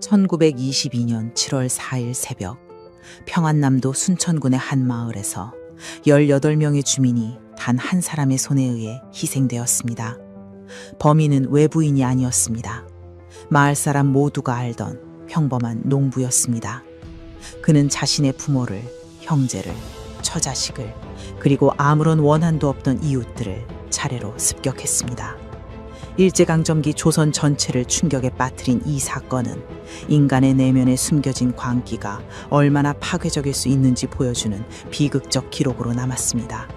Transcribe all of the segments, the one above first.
(1922년 7월 4일) 새벽, 평안남도 순천군의 한 마을에서 18명의 주민이 단 한 사람의 손에 의해 희생되었습니다. 범인은 외부인이 아니었습니다. 마을 사람 모두가 알던 평범한 농부였습니다. 그는 자신의 부모를, 형제를, 처자식을, 그리고 아무런 원한도 없던 이웃들을 차례로 습격했습니다. 일제강점기 조선 전체를 충격에 빠뜨린 이 사건은 인간의 내면에 숨겨진 광기가 얼마나 파괴적일 수 있는지 보여주는 비극적 기록으로 남았습니다.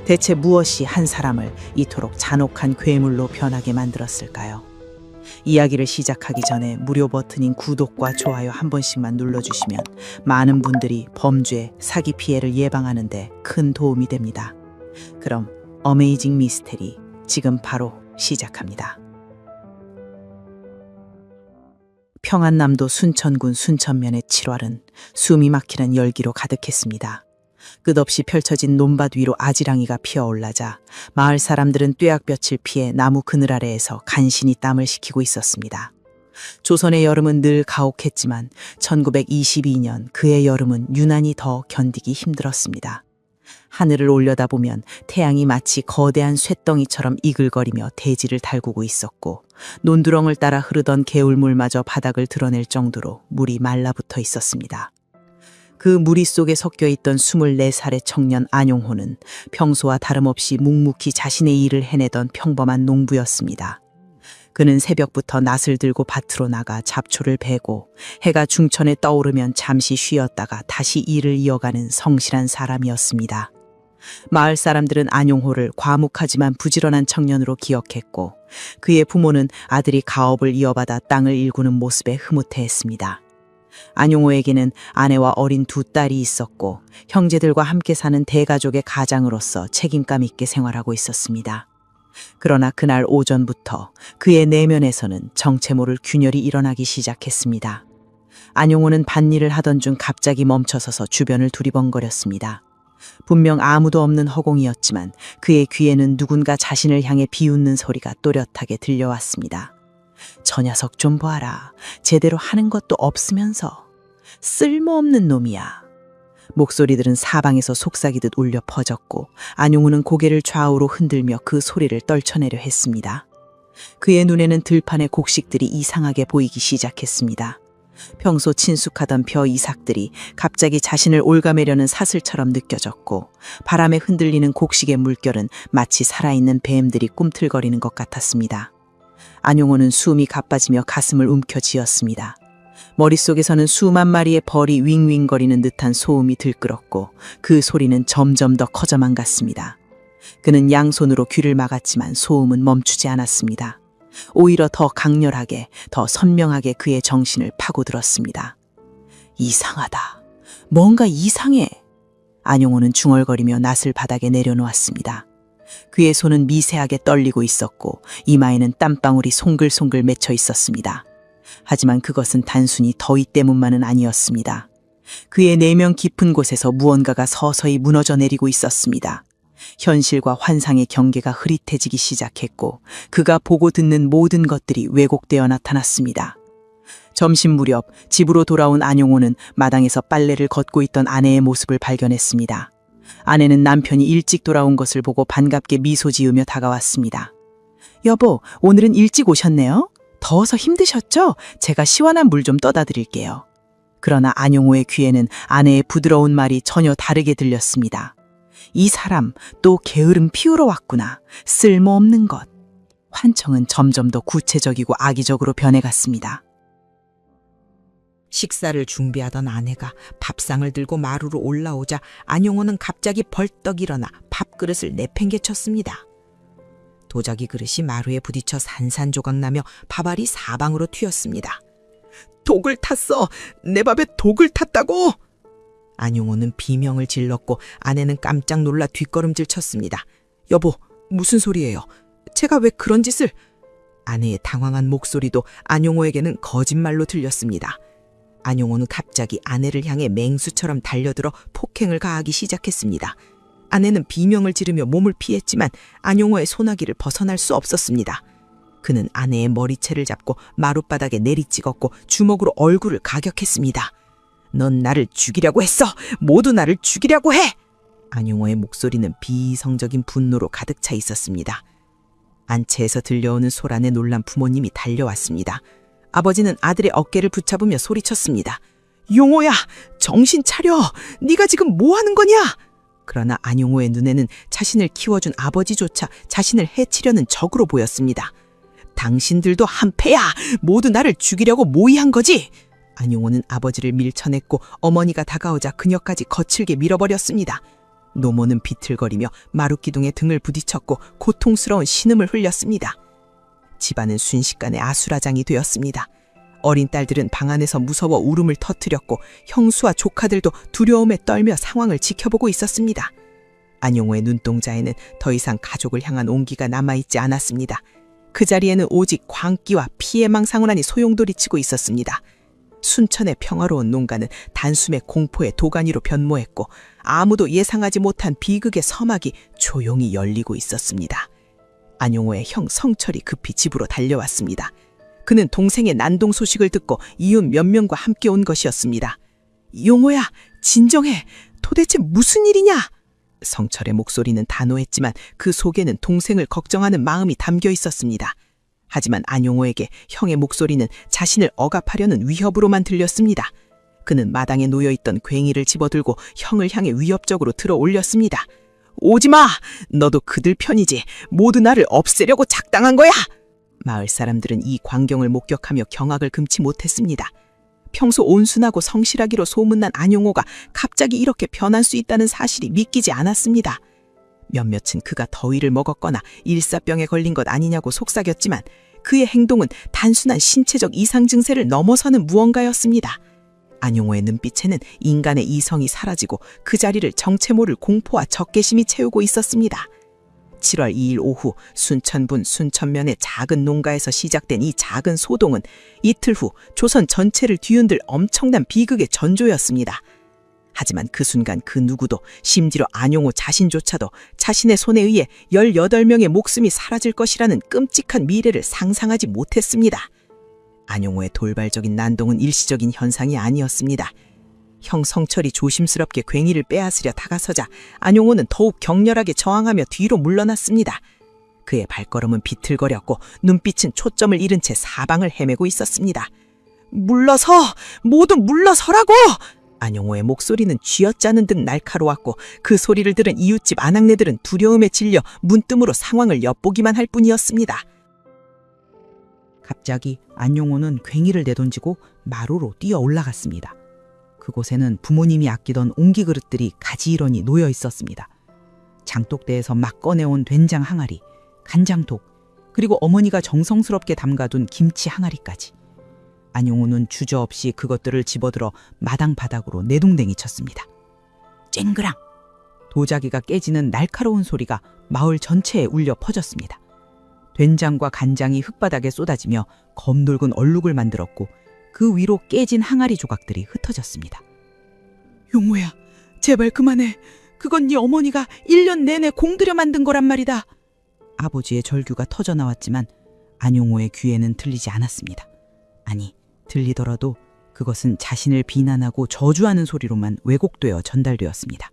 대체 무엇이 한 사람을 이토록 잔혹한 괴물로 변하게 만들었을까요? 이야기를 시작하기 전에 무료 버튼인 구독과 좋아요 한 번씩만 눌러주시면 많은 분들이 범죄, 사기 피해를 예방하는 데 큰 도움이 됩니다. 그럼 어메이징 미스테리 지금 바로 시작합니다. 평안남도 순천군 순천면의 7월은 숨이 막히는 열기로 가득했습니다. 끝없이 펼쳐진 논밭 위로 아지랑이가 피어올라자 마을 사람들은 뙤약볕을 피해 나무 그늘 아래에서 간신히 땀을 식히고 있었습니다. 조선의 여름은 늘 가혹했지만 1922년 그의 여름은 유난히 더 견디기 힘들었습니다. 하늘을 올려다보면 태양이 마치 거대한 쇳덩이처럼 이글거리며 대지를 달구고 있었고, 논두렁을 따라 흐르던 개울물마저 바닥을 드러낼 정도로 물이 말라붙어 있었습니다. 그 무리 속에 섞여있던 24살의 청년 안용호는 평소와 다름없이 묵묵히 자신의 일을 해내던 평범한 농부였습니다. 그는 새벽부터 낫을 들고 밭으로 나가 잡초를 베고 해가 중천에 떠오르면 잠시 쉬었다가 다시 일을 이어가는 성실한 사람이었습니다. 마을 사람들은 안용호를 과묵하지만 부지런한 청년으로 기억했고, 그의 부모는 아들이 가업을 이어받아 땅을 일구는 모습에 흐뭇해했습니다. 안용호에게는 아내와 어린 두 딸이 있었고, 형제들과 함께 사는 대가족의 가장으로서 책임감 있게 생활하고 있었습니다. 그러나 그날 오전부터 그의 내면에서는 정체 모를 균열이 일어나기 시작했습니다. 안용호는 밭일을 하던 중 갑자기 멈춰서서 주변을 두리번거렸습니다. 분명 아무도 없는 허공이었지만 그의 귀에는 누군가 자신을 향해 비웃는 소리가 또렷하게 들려왔습니다. 저 녀석 좀 보아라. 제대로 하는 것도 없으면서. 쓸모없는 놈이야. 목소리들은 사방에서 속삭이듯 울려 퍼졌고, 안용우는 고개를 좌우로 흔들며 그 소리를 떨쳐내려 했습니다. 그의 눈에는 들판의 곡식들이 이상하게 보이기 시작했습니다. 평소 친숙하던 벼 이삭들이 갑자기 자신을 올가매려는 사슬처럼 느껴졌고, 바람에 흔들리는 곡식의 물결은 마치 살아있는 뱀들이 꿈틀거리는 것 같았습니다. 안용호는 숨이 가빠지며 가슴을 움켜쥐었습니다. 머릿속에서는 수만 마리의 벌이 윙윙거리는 듯한 소음이 들끓었고, 그 소리는 점점 더 커져만 갔습니다. 그는 양손으로 귀를 막았지만 소음은 멈추지 않았습니다. 오히려 더 강렬하게, 더 선명하게 그의 정신을 파고들었습니다. 이상하다. 뭔가 이상해. 안용호는 중얼거리며 낫을 바닥에 내려놓았습니다. 그의 손은 미세하게 떨리고 있었고, 이마에는 땀방울이 송글송글 맺혀 있었습니다. 하지만 그것은 단순히 더위 때문만은 아니었습니다. 그의 내면 깊은 곳에서 무언가가 서서히 무너져 내리고 있었습니다. 현실과 환상의 경계가 흐릿해지기 시작했고, 그가 보고 듣는 모든 것들이 왜곡되어 나타났습니다. 점심 무렵 집으로 돌아온 안용호는 마당에서 빨래를 걷고 있던 아내의 모습을 발견했습니다. 아내는 남편이 일찍 돌아온 것을 보고 반갑게 미소 지으며 다가왔습니다. 여보, 오늘은 일찍 오셨네요. 더워서 힘드셨죠? 제가 시원한 물 좀 떠다 드릴게요. 그러나 안용호의 귀에는 아내의 부드러운 말이 전혀 다르게 들렸습니다. 이 사람 또 게으름 피우러 왔구나. 쓸모없는 것. 환청은 점점 더 구체적이고 악의적으로 변해갔습니다. 식사를 준비하던 아내가 밥상을 들고 마루로 올라오자 안용호는 갑자기 벌떡 일어나 밥그릇을 내팽개쳤습니다. 도자기 그릇이 마루에 부딪혀 산산조각나며 밥알이 사방으로 튀었습니다. 독을 탔어! 내 밥에 독을 탔다고! 안용호는 비명을 질렀고 아내는 깜짝 놀라 뒷걸음질 쳤습니다. 여보, 무슨 소리예요? 제가 왜 그런 짓을... 아내의 당황한 목소리도 안용호에게는 거짓말로 들렸습니다. 안용호는 갑자기 아내를 향해 맹수처럼 달려들어 폭행을 가하기 시작했습니다. 아내는 비명을 지르며 몸을 피했지만 안용호의 소나기를 벗어날 수 없었습니다. 그는 아내의 머리채를 잡고 마룻바닥에 내리찍었고 주먹으로 얼굴을 가격했습니다. 넌 나를 죽이려고 했어! 모두 나를 죽이려고 해! 안용호의 목소리는 비이성적인 분노로 가득 차 있었습니다. 안채에서 들려오는 소란에 놀란 부모님이 달려왔습니다. 아버지는 아들의 어깨를 붙잡으며 소리쳤습니다. 용호야, 정신 차려! 네가 지금 뭐 하는 거냐? 그러나 안용호의 눈에는 자신을 키워준 아버지조차 자신을 해치려는 적으로 보였습니다. 당신들도 한패야! 모두 나를 죽이려고 모의한 거지! 안용호는 아버지를 밀쳐냈고 어머니가 다가오자 그녀까지 거칠게 밀어버렸습니다. 노모는 비틀거리며 마룻기둥에 등을 부딪혔고 고통스러운 신음을 흘렸습니다. 집안은 순식간에 아수라장이 되었습니다. 어린 딸들은 방 안에서 무서워 울음을 터뜨렸고 형수와 조카들도 두려움에 떨며 상황을 지켜보고 있었습니다. 안용호의 눈동자에는 더 이상 가족을 향한 온기가 남아있지 않았습니다. 그 자리에는 오직 광기와 피해 망상원하니 소용돌이치고 있었습니다. 순천의 평화로운 농가는 단숨에 공포의 도가니로 변모했고 아무도 예상하지 못한 비극의 서막이 조용히 열리고 있었습니다. 안용호의 형 성철이 급히 집으로 달려왔습니다. 그는 동생의 난동 소식을 듣고 이웃 몇 명과 함께 온 것이었습니다. 용호야, 진정해. 도대체 무슨 일이냐? 성철의 목소리는 단호했지만 그 속에는 동생을 걱정하는 마음이 담겨 있었습니다. 하지만 안용호에게 형의 목소리는 자신을 억압하려는 위협으로만 들렸습니다. 그는 마당에 놓여있던 괭이를 집어들고 형을 향해 위협적으로 들어 올렸습니다. 오지마! 너도 그들 편이지. 모두 나를 없애려고 작당한 거야! 마을 사람들은 이 광경을 목격하며 경악을 금치 못했습니다. 평소 온순하고 성실하기로 소문난 안용호가 갑자기 이렇게 변할 수 있다는 사실이 믿기지 않았습니다. 몇몇은 그가 더위를 먹었거나 일사병에 걸린 것 아니냐고 속삭였지만 그의 행동은 단순한 신체적 이상 증세를 넘어서는 무언가였습니다. 안용호의 눈빛에는 인간의 이성이 사라지고 그 자리를 정체 모를 공포와 적개심이 채우고 있었습니다. 7월 2일 오후 순천군 순천면의 작은 농가에서 시작된 이 작은 소동은 이틀 후 조선 전체를 뒤흔들 엄청난 비극의 전조였습니다. 하지만 그 순간 그 누구도, 심지어 안용호 자신조차도 자신의 손에 의해 18명의 목숨이 사라질 것이라는 끔찍한 미래를 상상하지 못했습니다. 안용호의 돌발적인 난동은 일시적인 현상이 아니었습니다. 형 성철이 조심스럽게 괭이를 빼앗으려 다가서자 안용호는 더욱 격렬하게 저항하며 뒤로 물러났습니다. 그의 발걸음은 비틀거렸고 눈빛은 초점을 잃은 채 사방을 헤매고 있었습니다. 물러서! 모두 물러서라고! 안용호의 목소리는 쥐어짜는 듯 날카로웠고 그 소리를 들은 이웃집 아낙네들은 두려움에 질려 문뜸으로 상황을 엿보기만 할 뿐이었습니다. 갑자기 안용호는 괭이를 내던지고 마루로 뛰어 올라갔습니다. 그곳에는 부모님이 아끼던 옹기 그릇들이 가지런히 놓여 있었습니다. 장독대에서 막 꺼내온 된장 항아리, 간장독, 그리고 어머니가 정성스럽게 담가둔 김치 항아리까지. 안용호는 주저없이 그것들을 집어들어 마당 바닥으로 내동댕이 쳤습니다. 쨍그랑! 도자기가 깨지는 날카로운 소리가 마을 전체에 울려 퍼졌습니다. 된장과 간장이 흙바닥에 쏟아지며 검붉은 얼룩을 만들었고 그 위로 깨진 항아리 조각들이 흩어졌습니다. 용호야, 제발 그만해. 그건 네 어머니가 1년 내내 공들여 만든 거란 말이다. 아버지의 절규가 터져나왔지만 안용호의 귀에는 들리지 않았습니다. 아니, 들리더라도 그것은 자신을 비난하고 저주하는 소리로만 왜곡되어 전달되었습니다.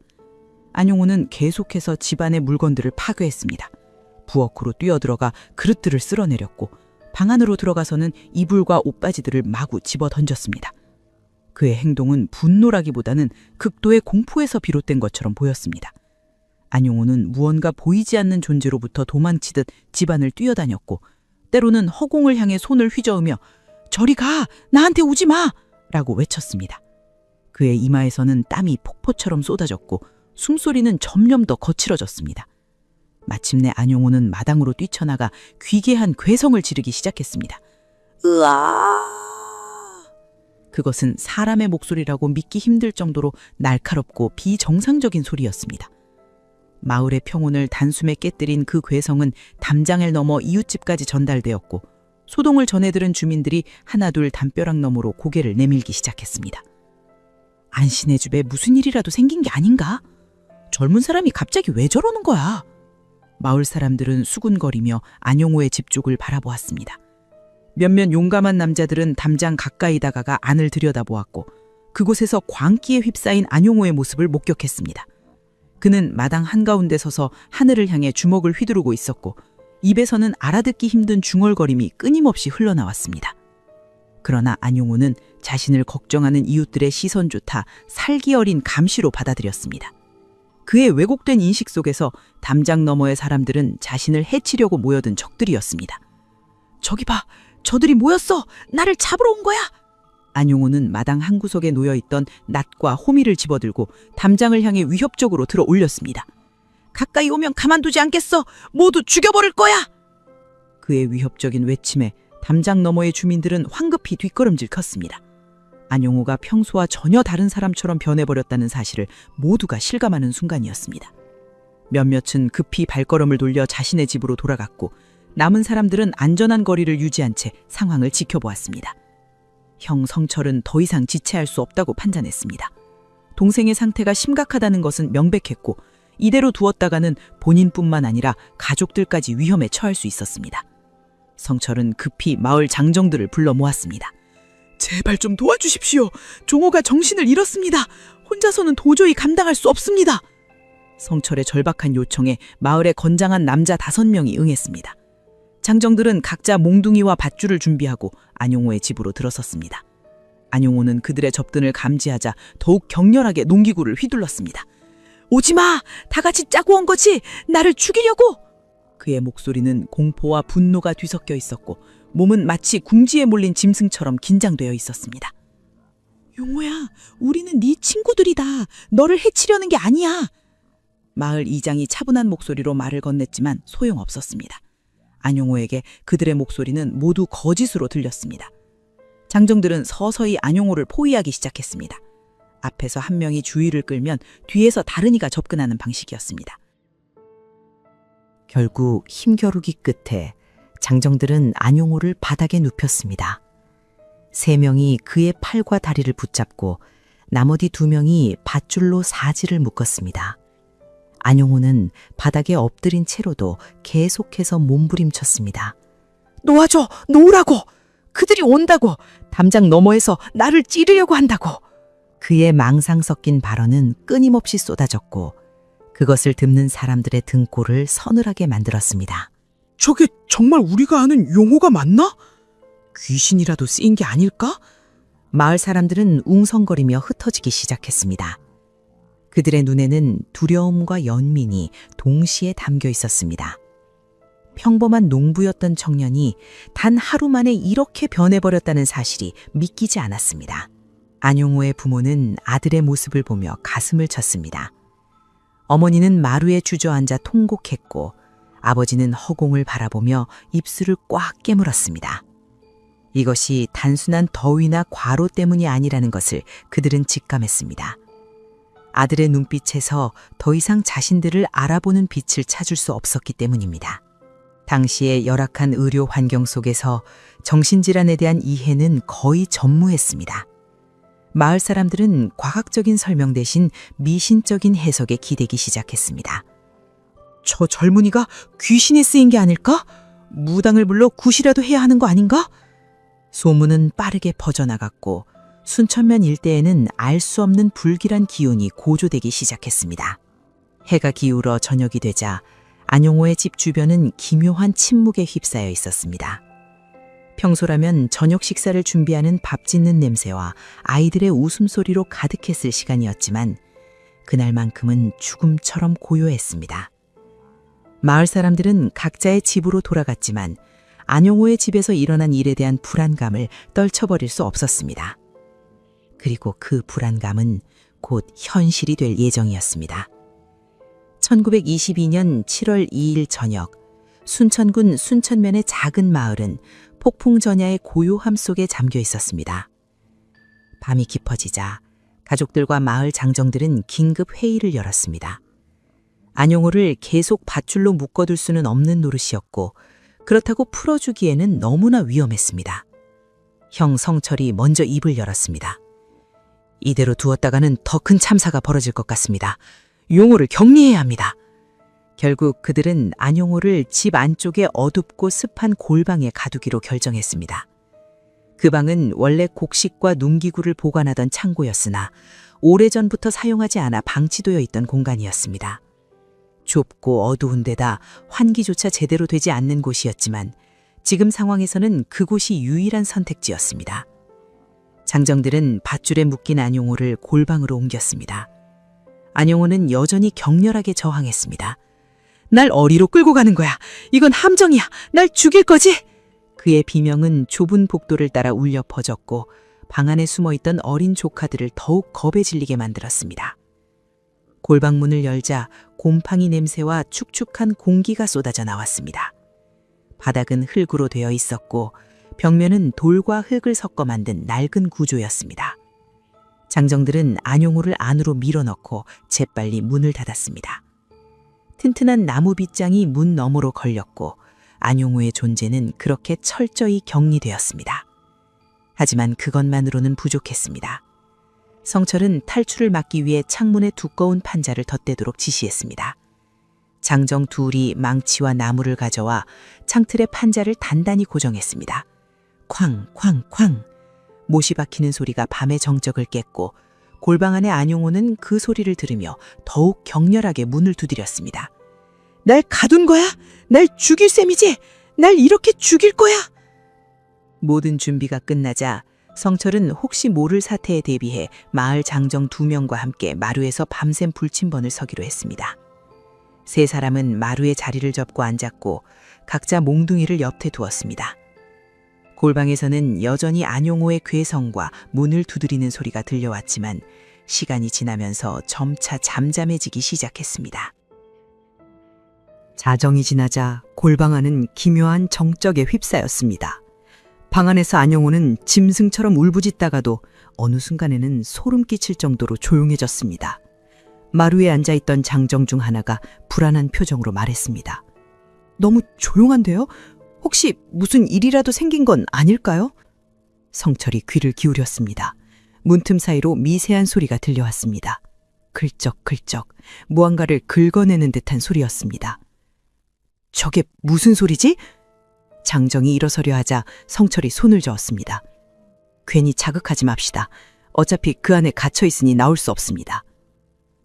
안용호는 계속해서 집안의 물건들을 파괴했습니다. 부엌으로 뛰어들어가 그릇들을 쓸어내렸고 방 안으로 들어가서는 이불과 옷바지들을 마구 집어 던졌습니다. 그의 행동은 분노라기보다는 극도의 공포에서 비롯된 것처럼 보였습니다. 안용호는 무언가 보이지 않는 존재로부터 도망치듯 집안을 뛰어다녔고 때로는 허공을 향해 손을 휘저으며 저리 가! 나한테 오지 마! 라고 외쳤습니다. 그의 이마에서는 땀이 폭포처럼 쏟아졌고 숨소리는 점점 더 거칠어졌습니다. 마침내 안용호는 마당으로 뛰쳐나가 귀괴한 괴성을 지르기 시작했습니다. 으아! 그것은 사람의 목소리라고 믿기 힘들 정도로 날카롭고 비정상적인 소리였습니다. 마을의 평온을 단숨에 깨뜨린 그 괴성은 담장을 넘어 이웃집까지 전달되었고 소동을 전해들은 주민들이 하나둘 담벼락 너머로 고개를 내밀기 시작했습니다. 안신의 집에 무슨 일이라도 생긴 게 아닌가? 젊은 사람이 갑자기 왜 저러는 거야? 마을 사람들은 수군거리며 안용호의 집 쪽을 바라보았습니다. 몇몇 용감한 남자들은 담장 가까이 다가가 안을 들여다보았고 그곳에서 광기에 휩싸인 안용호의 모습을 목격했습니다. 그는 마당 한가운데 서서 하늘을 향해 주먹을 휘두르고 있었고 입에서는 알아듣기 힘든 중얼거림이 끊임없이 흘러나왔습니다. 그러나 안용호는 자신을 걱정하는 이웃들의 시선조차 살기 어린 감시로 받아들였습니다. 그의 왜곡된 인식 속에서 담장 너머의 사람들은 자신을 해치려고 모여든 적들이었습니다. 저기 봐! 저들이 모였어! 나를 잡으러 온 거야! 안용호는 마당 한 구석에 놓여있던 낫과 호미를 집어들고 담장을 향해 위협적으로 들어 올렸습니다. 가까이 오면 가만두지 않겠어! 모두 죽여버릴 거야! 그의 위협적인 외침에 담장 너머의 주민들은 황급히 뒷걸음질 컸습니다. 안용호가 평소와 전혀 다른 사람처럼 변해버렸다는 사실을 모두가 실감하는 순간이었습니다. 몇몇은 급히 발걸음을 돌려 자신의 집으로 돌아갔고 남은 사람들은 안전한 거리를 유지한 채 상황을 지켜보았습니다. 형 성철은 더 이상 지체할 수 없다고 판단했습니다. 동생의 상태가 심각하다는 것은 명백했고 이대로 두었다가는 본인뿐만 아니라 가족들까지 위험에 처할 수 있었습니다. 성철은 급히 마을 장정들을 불러 모았습니다. 제발 좀 도와주십시오. 종호가 정신을 잃었습니다. 혼자서는 도저히 감당할 수 없습니다. 성철의 절박한 요청에 마을의 건장한 남자 5명이 응했습니다. 장정들은 각자 몽둥이와 밧줄을 준비하고 안용호의 집으로 들어섰습니다. 안용호는 그들의 접근을 감지하자 더욱 격렬하게 농기구를 휘둘렀습니다. 오지마! 다 같이 짜고 온 거지! 나를 죽이려고! 그의 목소리는 공포와 분노가 뒤섞여 있었고 몸은 마치 궁지에 몰린 짐승처럼 긴장되어 있었습니다. 용호야, 우리는 네 친구들이다. 너를 해치려는 게 아니야. 마을 이장이 차분한 목소리로 말을 건넸지만 소용없었습니다. 안용호에게 그들의 목소리는 모두 거짓으로 들렸습니다. 장정들은 서서히 안용호를 포위하기 시작했습니다. 앞에서 한 명이 주의를 끌면 뒤에서 다른 이가 접근하는 방식이었습니다. 결국 힘겨루기 끝에 장정들은 안용호를 바닥에 눕혔습니다. 3명이 그의 팔과 다리를 붙잡고 나머지 2명이 밧줄로 사지를 묶었습니다. 안용호는 바닥에 엎드린 채로도 계속해서 몸부림쳤습니다. 놓아줘! 놓으라고! 그들이 온다고! 담장 너머에서 나를 찌르려고 한다고! 그의 망상 섞인 발언은 끊임없이 쏟아졌고 그것을 듣는 사람들의 등골을 서늘하게 만들었습니다. 저게 정말 우리가 아는 용호가 맞나? 귀신이라도 쓰인 게 아닐까? 마을 사람들은 웅성거리며 흩어지기 시작했습니다. 그들의 눈에는 두려움과 연민이 동시에 담겨 있었습니다. 평범한 농부였던 청년이 단 하루 만에 이렇게 변해버렸다는 사실이 믿기지 않았습니다. 안용호의 부모는 아들의 모습을 보며 가슴을 쳤습니다. 어머니는 마루에 주저앉아 통곡했고 아버지는 허공을 바라보며 입술을 꽉 깨물었습니다. 이것이 단순한 더위나 과로 때문이 아니라는 것을 그들은 직감했습니다. 아들의 눈빛에서 더 이상 자신들을 알아보는 빛을 찾을 수 없었기 때문입니다. 당시의 열악한 의료 환경 속에서 정신질환에 대한 이해는 거의 전무했습니다. 마을 사람들은 과학적인 설명 대신 미신적인 해석에 기대기 시작했습니다. 저 젊은이가 귀신에 쓰인 게 아닐까? 무당을 불러 굿이라도 해야 하는 거 아닌가? 소문은 빠르게 퍼져나갔고 순천면 일대에는 알 수 없는 불길한 기운이 고조되기 시작했습니다. 해가 기울어 저녁이 되자 안용호의 집 주변은 기묘한 침묵에 휩싸여 있었습니다. 평소라면 저녁 식사를 준비하는 밥 짓는 냄새와 아이들의 웃음소리로 가득했을 시간이었지만 그날만큼은 죽음처럼 고요했습니다. 마을 사람들은 각자의 집으로 돌아갔지만 안용호의 집에서 일어난 일에 대한 불안감을 떨쳐버릴 수 없었습니다. 그리고 그 불안감은 곧 현실이 될 예정이었습니다. 1922년 7월 2일 저녁, 순천군 순천면의 작은 마을은 폭풍 전야의 고요함 속에 잠겨 있었습니다. 밤이 깊어지자 가족들과 마을 장정들은 긴급 회의를 열었습니다. 안용호를 계속 밧줄로 묶어둘 수는 없는 노릇이었고 그렇다고 풀어주기에는 너무나 위험했습니다. 형 성철이 먼저 입을 열었습니다. 이대로 두었다가는 더 큰 참사가 벌어질 것 같습니다. 용호를 격리해야 합니다. 결국 그들은 안용호를 집 안쪽의 어둡고 습한 골방에 가두기로 결정했습니다. 그 방은 원래 곡식과 농기구를 보관하던 창고였으나 오래전부터 사용하지 않아 방치되어 있던 공간이었습니다. 좁고 어두운 데다 환기조차 제대로 되지 않는 곳이었지만 지금 상황에서는 그곳이 유일한 선택지였습니다. 장정들은 밧줄에 묶인 안용호를 골방으로 옮겼습니다. 안용호는 여전히 격렬하게 저항했습니다. 날 어리로 끌고 가는 거야. 이건 함정이야. 날 죽일 거지? 그의 비명은 좁은 복도를 따라 울려 퍼졌고 방 안에 숨어있던 어린 조카들을 더욱 겁에 질리게 만들었습니다. 골방문을 열자 곰팡이 냄새와 축축한 공기가 쏟아져 나왔습니다. 바닥은 흙으로 되어 있었고 벽면은 돌과 흙을 섞어 만든 낡은 구조였습니다. 장정들은 안용호를 안으로 밀어넣고 재빨리 문을 닫았습니다. 튼튼한 나무 빗장이 문 너머로 걸렸고 안용호의 존재는 그렇게 철저히 격리되었습니다. 하지만 그것만으로는 부족했습니다. 성철은 탈출을 막기 위해 창문에 두꺼운 판자를 덧대도록 지시했습니다. 장정 둘이 망치와 나무를 가져와 창틀에 판자를 단단히 고정했습니다. 쾅, 쾅, 쾅. 못이 박히는 소리가 밤의 정적을 깼고 골방 안의 안용호는 그 소리를 들으며 더욱 격렬하게 문을 두드렸습니다. 날 가둔 거야? 날 죽일 셈이지? 날 이렇게 죽일 거야? 모든 준비가 끝나자 성철은 혹시 모를 사태에 대비해 마을 장정 2명과 함께 마루에서 밤샘 불침번을 서기로 했습니다. 세 사람은 마루에 자리를 접고 앉았고 각자 몽둥이를 옆에 두었습니다. 골방에서는 여전히 안용호의 괴성과 문을 두드리는 소리가 들려왔지만 시간이 지나면서 점차 잠잠해지기 시작했습니다. 자정이 지나자 골방 안은 기묘한 정적에 휩싸였습니다. 방 안에서 안용호는 짐승처럼 울부짖다가도 어느 순간에는 소름 끼칠 정도로 조용해졌습니다. 마루에 앉아있던 장정 중 하나가 불안한 표정으로 말했습니다. 너무 조용한데요? 혹시 무슨 일이라도 생긴 건 아닐까요? 성철이 귀를 기울였습니다. 문틈 사이로 미세한 소리가 들려왔습니다. 글쩍글쩍 무언가를 긁어내는 듯한 소리였습니다. 저게 무슨 소리지? 장정이 일어서려 하자 성철이 손을 저었습니다. 괜히 자극하지 맙시다. 어차피 그 안에 갇혀 있으니 나올 수 없습니다.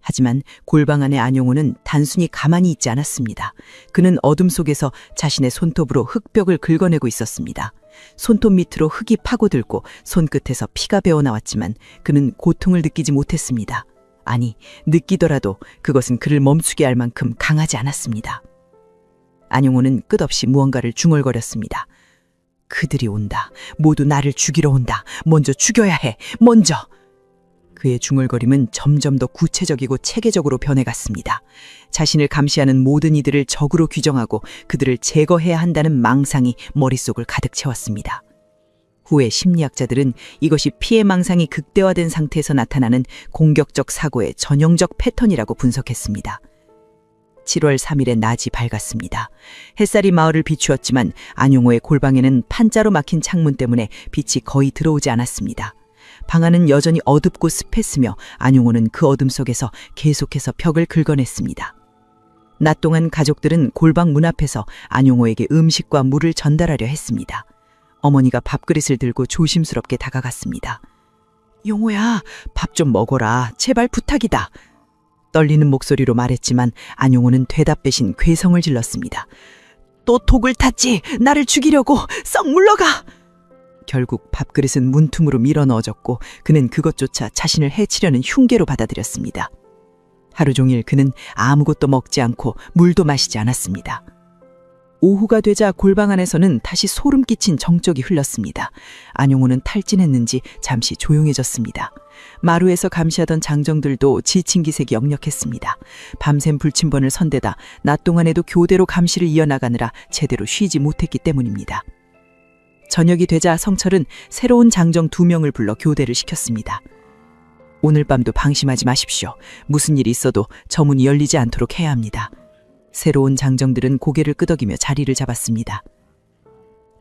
하지만 골방 안의 안용호는 단순히 가만히 있지 않았습니다. 그는 어둠 속에서 자신의 손톱으로 흙벽을 긁어내고 있었습니다. 손톱 밑으로 흙이 파고들고 손끝에서 피가 배어나왔지만 그는 고통을 느끼지 못했습니다. 아니, 느끼더라도 그것은 그를 멈추게 할 만큼 강하지 않았습니다. 안용호는 끝없이 무언가를 중얼거렸습니다. 그들이 온다. 모두 나를 죽이러 온다. 먼저 죽여야 해. 먼저. 그의 중얼거림은 점점 더 구체적이고 체계적으로 변해갔습니다. 자신을 감시하는 모든 이들을 적으로 규정하고 그들을 제거해야 한다는 망상이 머릿속을 가득 채웠습니다. 후에 심리학자들은 이것이 피해 망상이 극대화된 상태에서 나타나는 공격적 사고의 전형적 패턴이라고 분석했습니다. 7월 3일의 낮이 밝았습니다. 햇살이 마을을 비추었지만 안용호의 골방에는 판자로 막힌 창문 때문에 빛이 거의 들어오지 않았습니다. 방 안은 여전히 어둡고 습했으며 안용호는 그 어둠 속에서 계속해서 벽을 긁어냈습니다. 낮 동안 가족들은 골방 문 앞에서 안용호에게 음식과 물을 전달하려 했습니다. 어머니가 밥그릇을 들고 조심스럽게 다가갔습니다. 용호야, 밥 좀 먹어라. 제발 부탁이다. 떨리는 목소리로 말했지만 안용호는 대답 대신 괴성을 질렀습니다. 또 독을 탔지? 나를 죽이려고 썩 물러가! 결국 밥그릇은 문틈으로 밀어 넣어졌고 그는 그것조차 자신을 해치려는 흉계로 받아들였습니다. 하루 종일 그는 아무것도 먹지 않고 물도 마시지 않았습니다. 오후가 되자 골방 안에서는 다시 소름 끼친 정적이 흘렀습니다. 안용호는 탈진했는지 잠시 조용해졌습니다. 마루에서 감시하던 장정들도 지친 기색이 역력했습니다. 밤샘 불침번을 선대다 낮 동안에도 교대로 감시를 이어나가느라 제대로 쉬지 못했기 때문입니다. 저녁이 되자 성철은 새로운 장정 2명을 불러 교대를 시켰습니다. 오늘 밤도 방심하지 마십시오. 무슨 일이 있어도 저 문이 열리지 않도록 해야 합니다. 새로운 장정들은 고개를 끄덕이며 자리를 잡았습니다.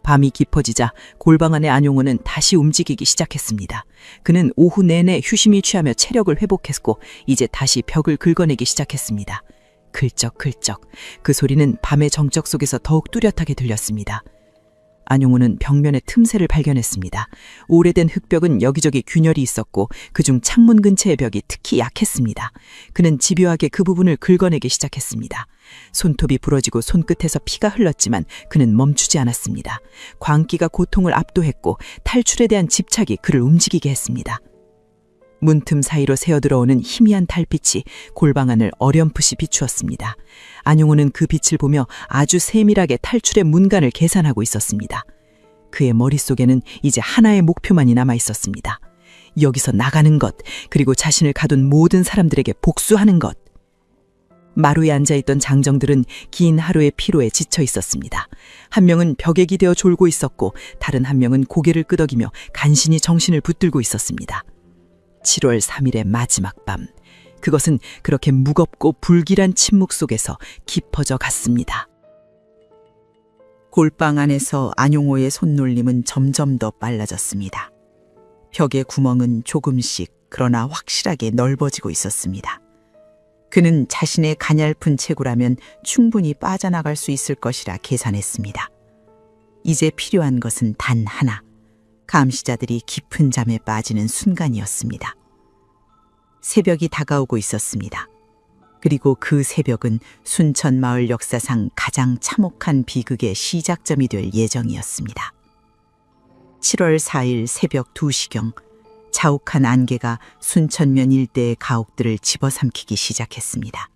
밤이 깊어지자 골방 안의 안용호는 다시 움직이기 시작했습니다. 그는 오후 내내 휴심이 취하며 체력을 회복했고 이제 다시 벽을 긁어내기 시작했습니다. 글쩍글쩍 그 소리는 밤의 정적 속에서 더욱 뚜렷하게 들렸습니다. 안용호는 벽면의 틈새를 발견했습니다. 오래된 흙벽은 여기저기 균열이 있었고 그중 창문 근처의 벽이 특히 약했습니다. 그는 집요하게 그 부분을 긁어내기 시작했습니다. 손톱이 부러지고 손끝에서 피가 흘렀지만 그는 멈추지 않았습니다. 광기가 고통을 압도했고 탈출에 대한 집착이 그를 움직이게 했습니다. 문틈 사이로 새어들어오는 희미한 달빛이 골방 안을 어렴풋이 비추었습니다. 안용호는 그 빛을 보며 아주 세밀하게 탈출의 문간을 계산하고 있었습니다. 그의 머릿속에는 이제 하나의 목표만이 남아 있었습니다. 여기서 나가는 것, 그리고 자신을 가둔 모든 사람들에게 복수하는 것. 마루에 앉아있던 장정들은 긴 하루의 피로에 지쳐 있었습니다. 한 명은 벽에 기대어 졸고 있었고 다른 한 명은 고개를 끄덕이며 간신히 정신을 붙들고 있었습니다. 7월 3일의 마지막 밤, 그것은 그렇게 무겁고 불길한 침묵 속에서 깊어져 갔습니다. 골방 안에서 안용호의 손놀림은 점점 더 빨라졌습니다. 벽의 구멍은 조금씩 그러나 확실하게 넓어지고 있었습니다. 그는 자신의 가냘픈 체구라면 충분히 빠져나갈 수 있을 것이라 계산했습니다. 이제 필요한 것은 단 하나, 감시자들이 깊은 잠에 빠지는 순간이었습니다. 새벽이 다가오고 있었습니다. 그리고 그 새벽은 순천 마을 역사상 가장 참혹한 비극의 시작점이 될 예정이었습니다. 7월 4일 새벽 2시경 자욱한 안개가 순천면 일대의 가옥들을 집어삼키기 시작했습니다.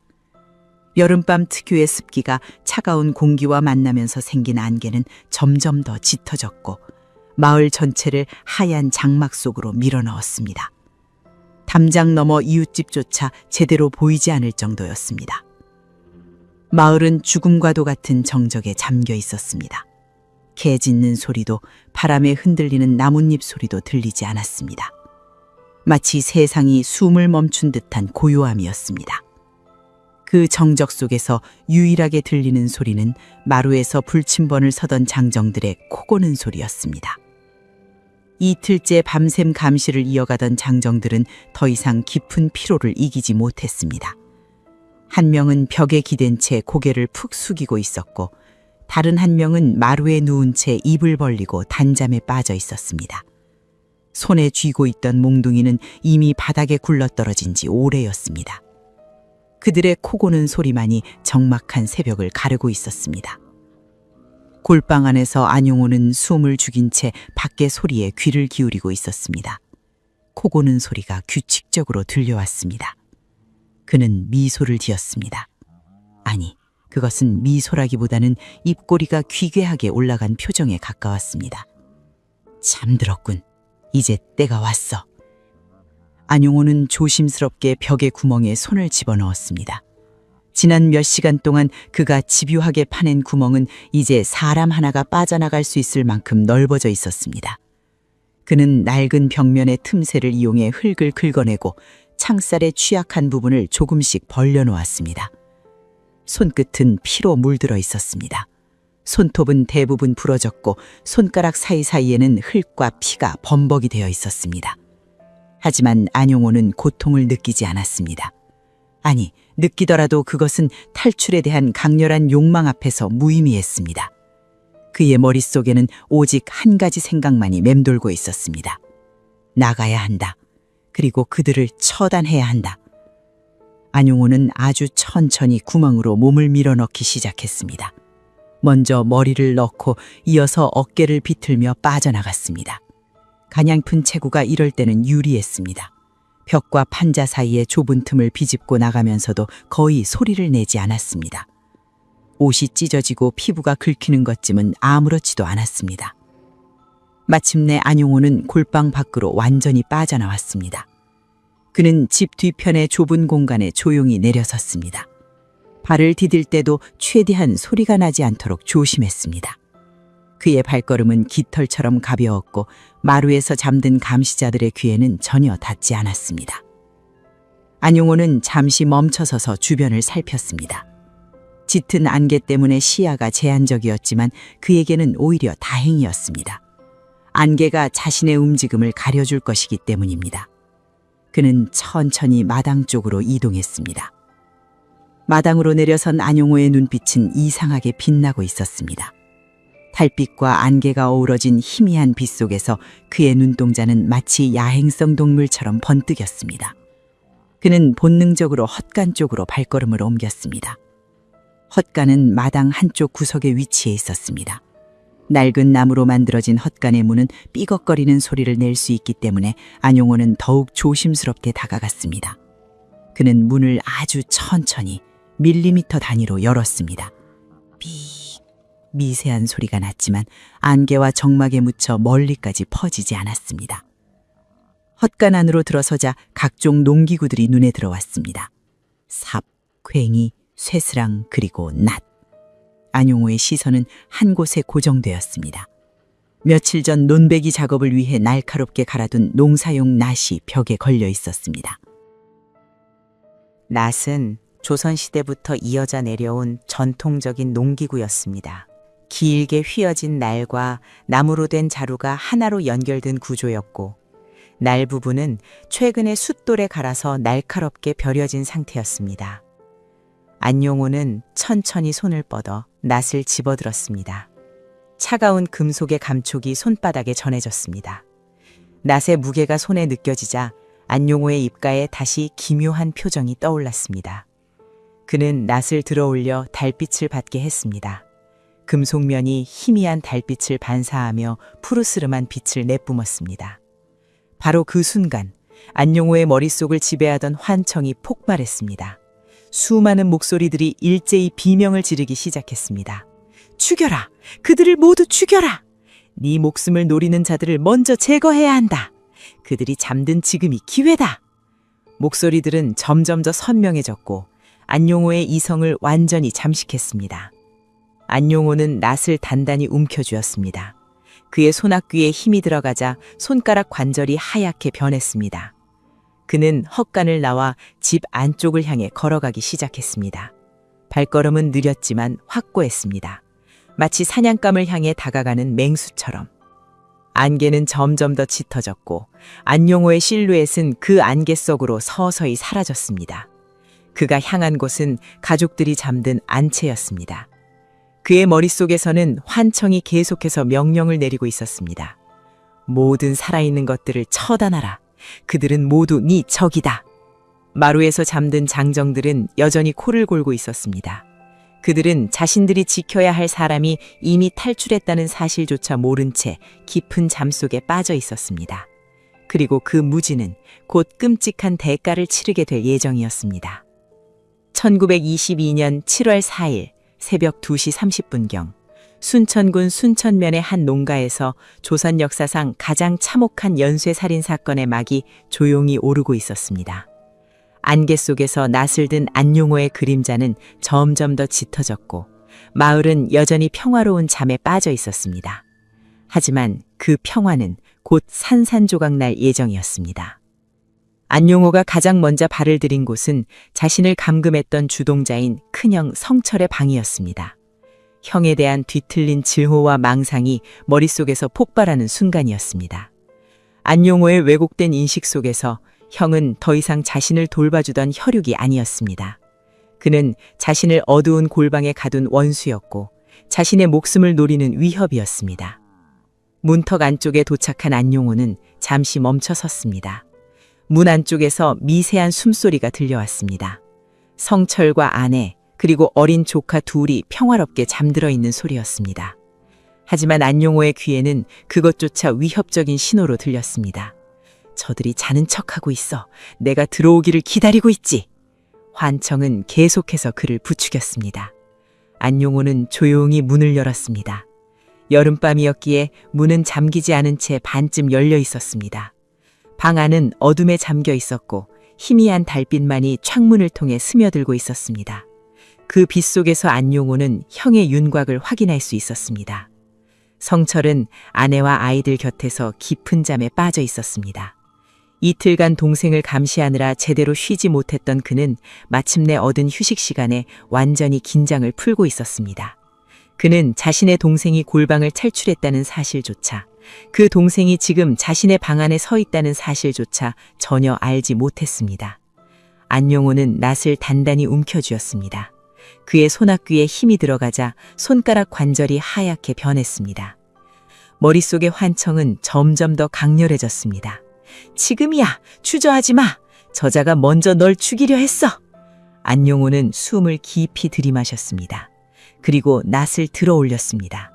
여름밤 특유의 습기가 차가운 공기와 만나면서 생긴 안개는 점점 더 짙어졌고 마을 전체를 하얀 장막 속으로 밀어넣었습니다. 담장 너머 이웃집조차 제대로 보이지 않을 정도였습니다. 마을은 죽음과도 같은 정적에 잠겨 있었습니다. 개 짖는 소리도 바람에 흔들리는 나뭇잎 소리도 들리지 않았습니다. 마치 세상이 숨을 멈춘 듯한 고요함이었습니다. 그 정적 속에서 유일하게 들리는 소리는 마루에서 불침번을 서던 장정들의 코 고는 소리였습니다. 이틀째 밤샘 감시를 이어가던 장정들은 더 이상 깊은 피로를 이기지 못했습니다. 한 명은 벽에 기댄 채 고개를 푹 숙이고 있었고 다른 한 명은 마루에 누운 채 입을 벌리고 단잠에 빠져 있었습니다. 손에 쥐고 있던 몽둥이는 이미 바닥에 굴러떨어진 지 오래였습니다. 그들의 코 고는 소리만이 적막한 새벽을 가르고 있었습니다. 골방 안에서 안용호는 숨을 죽인 채 밖의 소리에 귀를 기울이고 있었습니다. 코 고는 소리가 규칙적으로 들려왔습니다. 그는 미소를 지었습니다. 아니, 그것은 미소라기보다는 입꼬리가 귀괴하게 올라간 표정에 가까웠습니다. 잠들었군. 이제 때가 왔어. 안용호는 조심스럽게 벽의 구멍에 손을 집어넣었습니다. 지난 몇 시간 동안 그가 집요하게 파낸 구멍은 이제 사람 하나가 빠져나갈 수 있을 만큼 넓어져 있었습니다. 그는 낡은 벽면의 틈새를 이용해 흙을 긁어내고 창살의 취약한 부분을 조금씩 벌려놓았습니다. 손끝은 피로 물들어 있었습니다. 손톱은 대부분 부러졌고 손가락 사이사이에는 흙과 피가 범벅이 되어 있었습니다. 하지만 안용호는 고통을 느끼지 않았습니다. 아니, 느끼더라도 그것은 탈출에 대한 강렬한 욕망 앞에서 무의미했습니다. 그의 머릿속에는 오직 한 가지 생각만이 맴돌고 있었습니다. 나가야 한다. 그리고 그들을 처단해야 한다. 안용호는 아주 천천히 구멍으로 몸을 밀어넣기 시작했습니다. 먼저 머리를 넣고 이어서 어깨를 비틀며 빠져나갔습니다. 가냘픈 체구가 이럴 때는 유리했습니다. 벽과 판자 사이의 좁은 틈을 비집고 나가면서도 거의 소리를 내지 않았습니다. 옷이 찢어지고 피부가 긁히는 것쯤은 아무렇지도 않았습니다. 마침내 안용호는 골방 밖으로 완전히 빠져나왔습니다. 그는 집 뒤편의 좁은 공간에 조용히 내려섰습니다. 발을 디딜 때도 최대한 소리가 나지 않도록 조심했습니다. 그의 발걸음은 깃털처럼 가벼웠고 마루에서 잠든 감시자들의 귀에는 전혀 닿지 않았습니다. 안용호는 잠시 멈춰서서 주변을 살폈습니다. 짙은 안개 때문에 시야가 제한적이었지만 그에게는 오히려 다행이었습니다. 안개가 자신의 움직임을 가려줄 것이기 때문입니다. 그는 천천히 마당 쪽으로 이동했습니다. 마당으로 내려선 안용호의 눈빛은 이상하게 빛나고 있었습니다. 달빛과 안개가 어우러진 희미한 빛 속에서 그의 눈동자는 마치 야행성 동물처럼 번뜩였습니다. 그는 본능적으로 헛간 쪽으로 발걸음을 옮겼습니다. 헛간은 마당 한쪽 구석에 위치해 있었습니다. 낡은 나무로 만들어진 헛간의 문은 삐걱거리는 소리를 낼 수 있기 때문에 안용호는 더욱 조심스럽게 다가갔습니다. 그는 문을 아주 천천히 밀리미터 단위로 열었습니다. 삐 미세한 소리가 났지만 안개와 정막에 묻혀 멀리까지 퍼지지 않았습니다. 헛간 안으로 들어서자 각종 농기구들이 눈에 들어왔습니다. 삽, 괭이, 쇠스랑 그리고 낫. 안용호의 시선은 한 곳에 고정되었습니다. 며칠 전 논배기 작업을 위해 날카롭게 갈아둔 농사용 낫이 벽에 걸려 있었습니다. 낫은 조선시대부터 이어져 내려온 전통적인 농기구였습니다. 길게 휘어진 날과 나무로 된 자루가 하나로 연결된 구조였고, 날 부분은 최근에 숫돌에 갈아서 날카롭게 벼려진 상태였습니다. 안용호는 천천히 손을 뻗어 낫을 집어들었습니다. 차가운 금속의 감촉이 손바닥에 전해졌습니다. 낫의 무게가 손에 느껴지자 안용호의 입가에 다시 기묘한 표정이 떠올랐습니다. 그는 낫을 들어올려 달빛을 받게 했습니다. 금속면이 희미한 달빛을 반사하며 푸르스름한 빛을 내뿜었습니다. 바로 그 순간 안용호의 머릿속을 지배하던 환청이 폭발했습니다. 수많은 목소리들이 일제히 비명을 지르기 시작했습니다. 죽여라! 그들을 모두 죽여라! 네 목숨을 노리는 자들을 먼저 제거해야 한다. 그들이 잠든 지금이 기회다. 목소리들은 점점 더 선명해졌고 안용호의 이성을 완전히 잠식했습니다. 안용호는 낫을 단단히 움켜쥐었습니다. 그의 손앞귀에 힘이 들어가자 손가락 관절이 하얗게 변했습니다. 그는 헛간을 나와 집 안쪽을 향해 걸어가기 시작했습니다. 발걸음은 느렸지만 확고했습니다. 마치 사냥감을 향해 다가가는 맹수처럼. 안개는 점점 더 짙어졌고 안용호의 실루엣은 그 안개 속으로 서서히 사라졌습니다. 그가 향한 곳은 가족들이 잠든 안채였습니다. 그의 머릿속에서는 환청이 계속해서 명령을 내리고 있었습니다. 모든 살아있는 것들을 처단하라. 그들은 모두 네 적이다. 마루에서 잠든 장정들은 여전히 코를 골고 있었습니다. 그들은 자신들이 지켜야 할 사람이 이미 탈출했다는 사실조차 모른 채 깊은 잠 속에 빠져 있었습니다. 그리고 그 무지는 곧 끔찍한 대가를 치르게 될 예정이었습니다. 1922년 7월 4일 새벽 2시 30분경 순천군 순천면의 한 농가에서 조선 역사상 가장 참혹한 연쇄살인 사건의 막이 조용히 오르고 있었습니다. 안개 속에서 낫을 든 안용호의 그림자는 점점 더 짙어졌고 마을은 여전히 평화로운 잠에 빠져 있었습니다. 하지만 그 평화는 곧 산산조각 날 예정이었습니다. 안용호가 가장 먼저 발을 들인 곳은 자신을 감금했던 주동자인 큰형 성철의 방이었습니다. 형에 대한 뒤틀린 질호와 망상이 머릿속에서 폭발하는 순간이었습니다. 안용호의 왜곡된 인식 속에서 형은 더 이상 자신을 돌봐주던 혈육이 아니었습니다. 그는 자신을 어두운 골방에 가둔 원수였고 자신의 목숨을 노리는 위협이었습니다. 문턱 안쪽에 도착한 안용호는 잠시 멈춰 섰습니다. 문 안쪽에서 미세한 숨소리가 들려왔습니다. 성철과 아내 그리고 어린 조카 둘이 평화롭게 잠들어 있는 소리였습니다. 하지만 안용호의 귀에는 그것조차 위협적인 신호로 들렸습니다. 저들이 자는 척하고 있어. 내가 들어오기를 기다리고 있지. 환청은 계속해서 그를 부추겼습니다. 안용호는 조용히 문을 열었습니다. 여름밤이었기에 문은 잠기지 않은 채 반쯤 열려 있었습니다. 방 안은 어둠에 잠겨 있었고 희미한 달빛만이 창문을 통해 스며들고 있었습니다. 그 빛 속에서 안용호는 형의 윤곽을 확인할 수 있었습니다. 성철은 아내와 아이들 곁에서 깊은 잠에 빠져 있었습니다. 이틀간 동생을 감시하느라 제대로 쉬지 못했던 그는 마침내 얻은 휴식 시간에 완전히 긴장을 풀고 있었습니다. 그는 자신의 동생이 골방을 탈출했다는 사실조차, 그 동생이 지금 자신의 방 안에 서 있다는 사실조차 전혀 알지 못했습니다. 안용호는 낫을 단단히 움켜쥐었습니다. 그의 손아귀에 힘이 들어가자 손가락 관절이 하얗게 변했습니다. 머릿속의 환청은 점점 더 강렬해졌습니다. 지금이야! 주저하지 마! 저자가 먼저 널 죽이려 했어! 안용호는 숨을 깊이 들이마셨습니다. 그리고 낫을 들어 올렸습니다.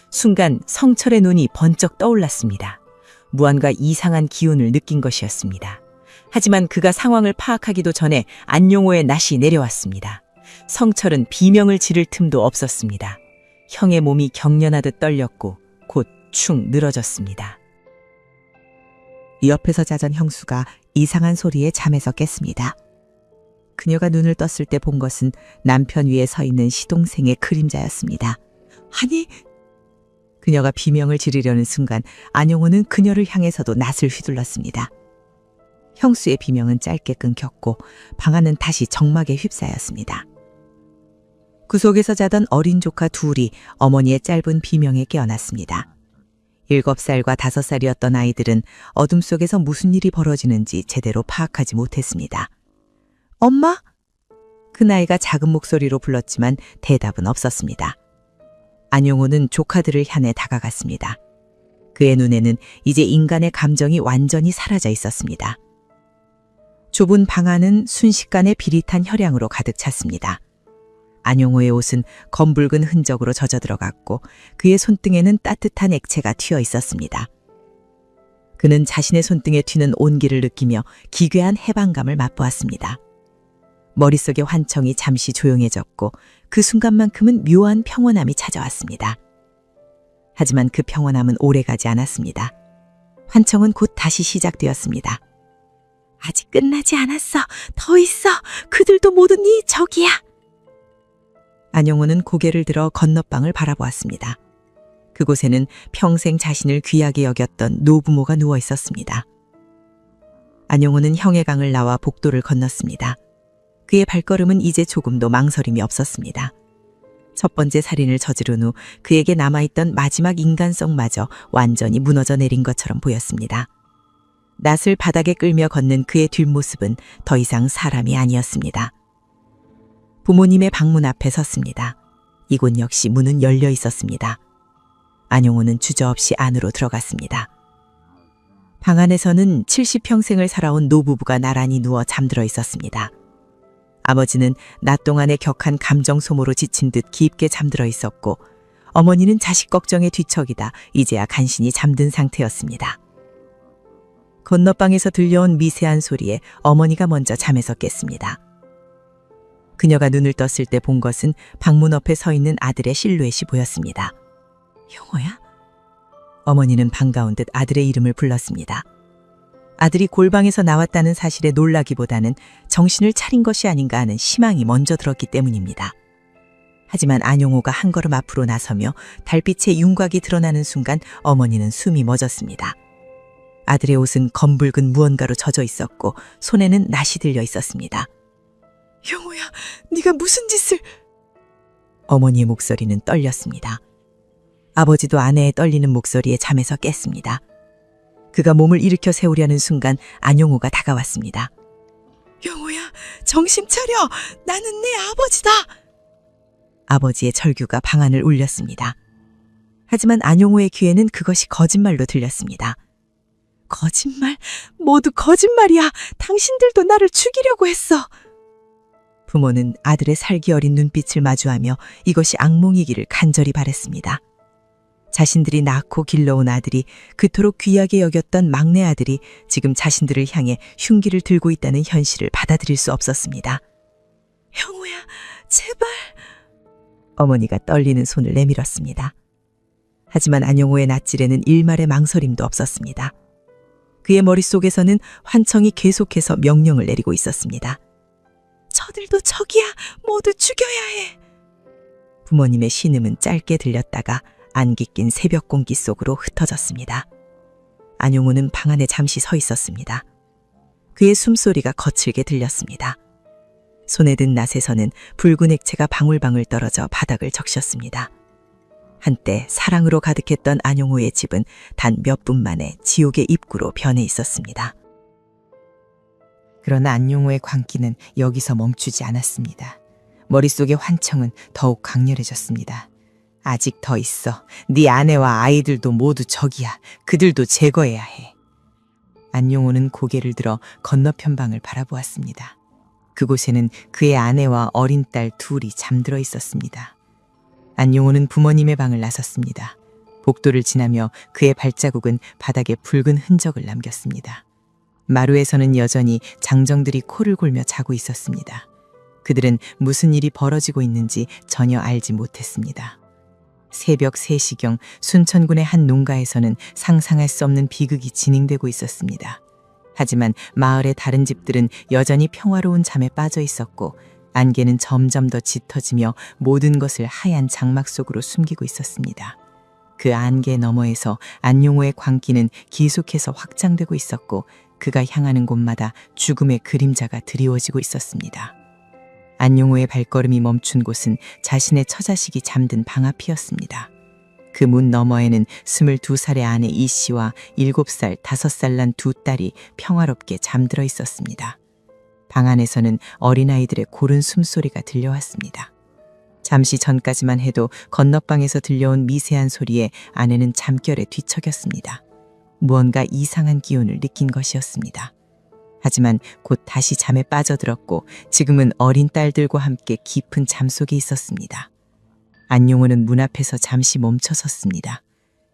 순간 성철의 눈이 번쩍 떠올랐습니다. 무언가 이상한 기운을 느낀 것이었습니다. 하지만 그가 상황을 파악하기도 전에 안용호의 낫이 내려왔습니다. 성철은 비명을 지를 틈도 없었습니다. 형의 몸이 경련하듯 떨렸고 곧 축 늘어졌습니다. 옆에서 자던 형수가 이상한 소리에 잠에서 깼습니다. 그녀가 눈을 떴을 때 본 것은 남편 위에 서 있는 시동생의 그림자였습니다. 아니, 그녀가 비명을 지르려는 순간 안용호는 그녀를 향해서도 낫을 휘둘렀습니다. 형수의 비명은 짧게 끊겼고 방 안은 다시 정막에 휩싸였습니다. 구석에서 자던 어린 조카 둘이 어머니의 짧은 비명에 깨어났습니다. 7살과 5살이었던 아이들은 어둠 속에서 무슨 일이 벌어지는지 제대로 파악하지 못했습니다. 엄마? 그 나이가 작은 목소리로 불렀지만 대답은 없었습니다. 안용호는 조카들을 향해 다가갔습니다. 그의 눈에는 이제 인간의 감정이 완전히 사라져 있었습니다. 좁은 방 안은 순식간에 비릿한 혈향으로 가득 찼습니다. 안용호의 옷은 검붉은 흔적으로 젖어 들어갔고 그의 손등에는 따뜻한 액체가 튀어 있었습니다. 그는 자신의 손등에 튀는 온기를 느끼며 기괴한 해방감을 맛보았습니다. 머릿속의 환청이 잠시 조용해졌고 그 순간만큼은 묘한 평온함이 찾아왔습니다. 하지만 그 평온함은 오래가지 않았습니다. 환청은 곧 다시 시작되었습니다. 아직 끝나지 않았어. 더 있어. 그들도 모두 네 적이야. 안용호는 고개를 들어 건너방을 바라보았습니다. 그곳에는 평생 자신을 귀하게 여겼던 노부모가 누워 있었습니다. 안용호는 형해강을 나와 복도를 건넜습니다. 그의 발걸음은 이제 조금도 망설임이 없었습니다. 첫 번째 살인을 저지른 후 그에게 남아있던 마지막 인간성마저 완전히 무너져 내린 것처럼 보였습니다. 낫을 바닥에 끌며 걷는 그의 뒷모습은 더 이상 사람이 아니었습니다. 부모님의 방문 앞에 섰습니다. 이곳 역시 문은 열려 있었습니다. 안용호는 주저없이 안으로 들어갔습니다. 방 안에서는 70평생을 살아온 노부부가 나란히 누워 잠들어 있었습니다. 아버지는 낮 동안의 격한 감정 소모로 지친 듯 깊게 잠들어 있었고 어머니는 자식 걱정에 뒤척이다 이제야 간신히 잠든 상태였습니다. 건너방에서 들려온 미세한 소리에 어머니가 먼저 잠에서 깼습니다. 그녀가 눈을 떴을 때 본 것은 방문 앞에 서 있는 아들의 실루엣이 보였습니다. 형호야? 어머니는 반가운 듯 아들의 이름을 불렀습니다. 아들이 골방에서 나왔다는 사실에 놀라기보다는 정신을 차린 것이 아닌가 하는 희망이 먼저 들었기 때문입니다. 하지만 안용호가 한 걸음 앞으로 나서며 달빛의 윤곽이 드러나는 순간 어머니는 숨이 멎었습니다. 아들의 옷은 검붉은 무언가로 젖어 있었고 손에는 낫이 들려 있었습니다. 형호야, 네가 무슨 짓을... 어머니의 목소리는 떨렸습니다. 아버지도 아내의 떨리는 목소리에 잠에서 깼습니다. 그가 몸을 일으켜 세우려는 순간 안용호가 다가왔습니다. 형호야, 정신 차려! 나는 내 아버지다! 아버지의 절규가 방안을 울렸습니다. 하지만 안용호의 귀에는 그것이 거짓말로 들렸습니다. 거짓말? 모두 거짓말이야! 당신들도 나를 죽이려고 했어! 부모는 아들의 살기 어린 눈빛을 마주하며 이것이 악몽이기를 간절히 바랬습니다. 자신들이 낳고 길러온 아들이 그토록 귀하게 여겼던 막내 아들이 지금 자신들을 향해 흉기를 들고 있다는 현실을 받아들일 수 없었습니다. 형우야, 제발. 어머니가 떨리는 손을 내밀었습니다. 하지만 안용호의 낯질에는 일말의 망설임도 없었습니다. 그의 머릿속에서는 환청이 계속해서 명령을 내리고 있었습니다. 저들도 적이야. 모두 죽여야 해. 부모님의 신음은 짧게 들렸다가 안기 낀 새벽 공기 속으로 흩어졌습니다. 안용호는 방 안에 잠시 서 있었습니다. 그의 숨소리가 거칠게 들렸습니다. 손에 든 낫에서는 붉은 액체가 방울방울 떨어져 바닥을 적셨습니다. 한때 사랑으로 가득했던 안용호의 집은 단 몇 분 만에 지옥의 입구로 변해 있었습니다. 그러나 안용호의 광기는 여기서 멈추지 않았습니다. 머릿속의 환청은 더욱 강렬해졌습니다. 아직 더 있어. 네 아내와 아이들도 모두 적이야. 그들도 제거해야 해. 안용호는 고개를 들어 건너편 방을 바라보았습니다. 그곳에는 그의 아내와 어린 딸 둘이 잠들어 있었습니다. 안용호는 부모님의 방을 나섰습니다. 복도를 지나며 그의 발자국은 바닥에 붉은 흔적을 남겼습니다. 마루에서는 여전히 장정들이 코를 골며 자고 있었습니다. 그들은 무슨 일이 벌어지고 있는지 전혀 알지 못했습니다. 새벽 3시경 순천군의 한 농가에서는 상상할 수 없는 비극이 진행되고 있었습니다. 하지만 마을의 다른 집들은 여전히 평화로운 잠에 빠져 있었고 안개는 점점 더 짙어지며 모든 것을 하얀 장막 속으로 숨기고 있었습니다. 그 안개 너머에서 안용호의 광기는 계속해서 확장되고 있었고 그가 향하는 곳마다 죽음의 그림자가 드리워지고 있었습니다. 안용호의 발걸음이 멈춘 곳은 자신의 처자식이 잠든 방 앞이었습니다. 그 문 너머에는 22살의 아내 이 씨와 7살, 5살 난 두 딸이 평화롭게 잠들어 있었습니다. 방 안에서는 어린아이들의 고른 숨소리가 들려왔습니다. 잠시 전까지만 해도 건너방에서 들려온 미세한 소리에 아내는 잠결에 뒤척였습니다. 무언가 이상한 기운을 느낀 것이었습니다. 하지만 곧 다시 잠에 빠져들었고 지금은 어린 딸들과 함께 깊은 잠 속에 있었습니다. 안용호는 문 앞에서 잠시 멈춰 섰습니다.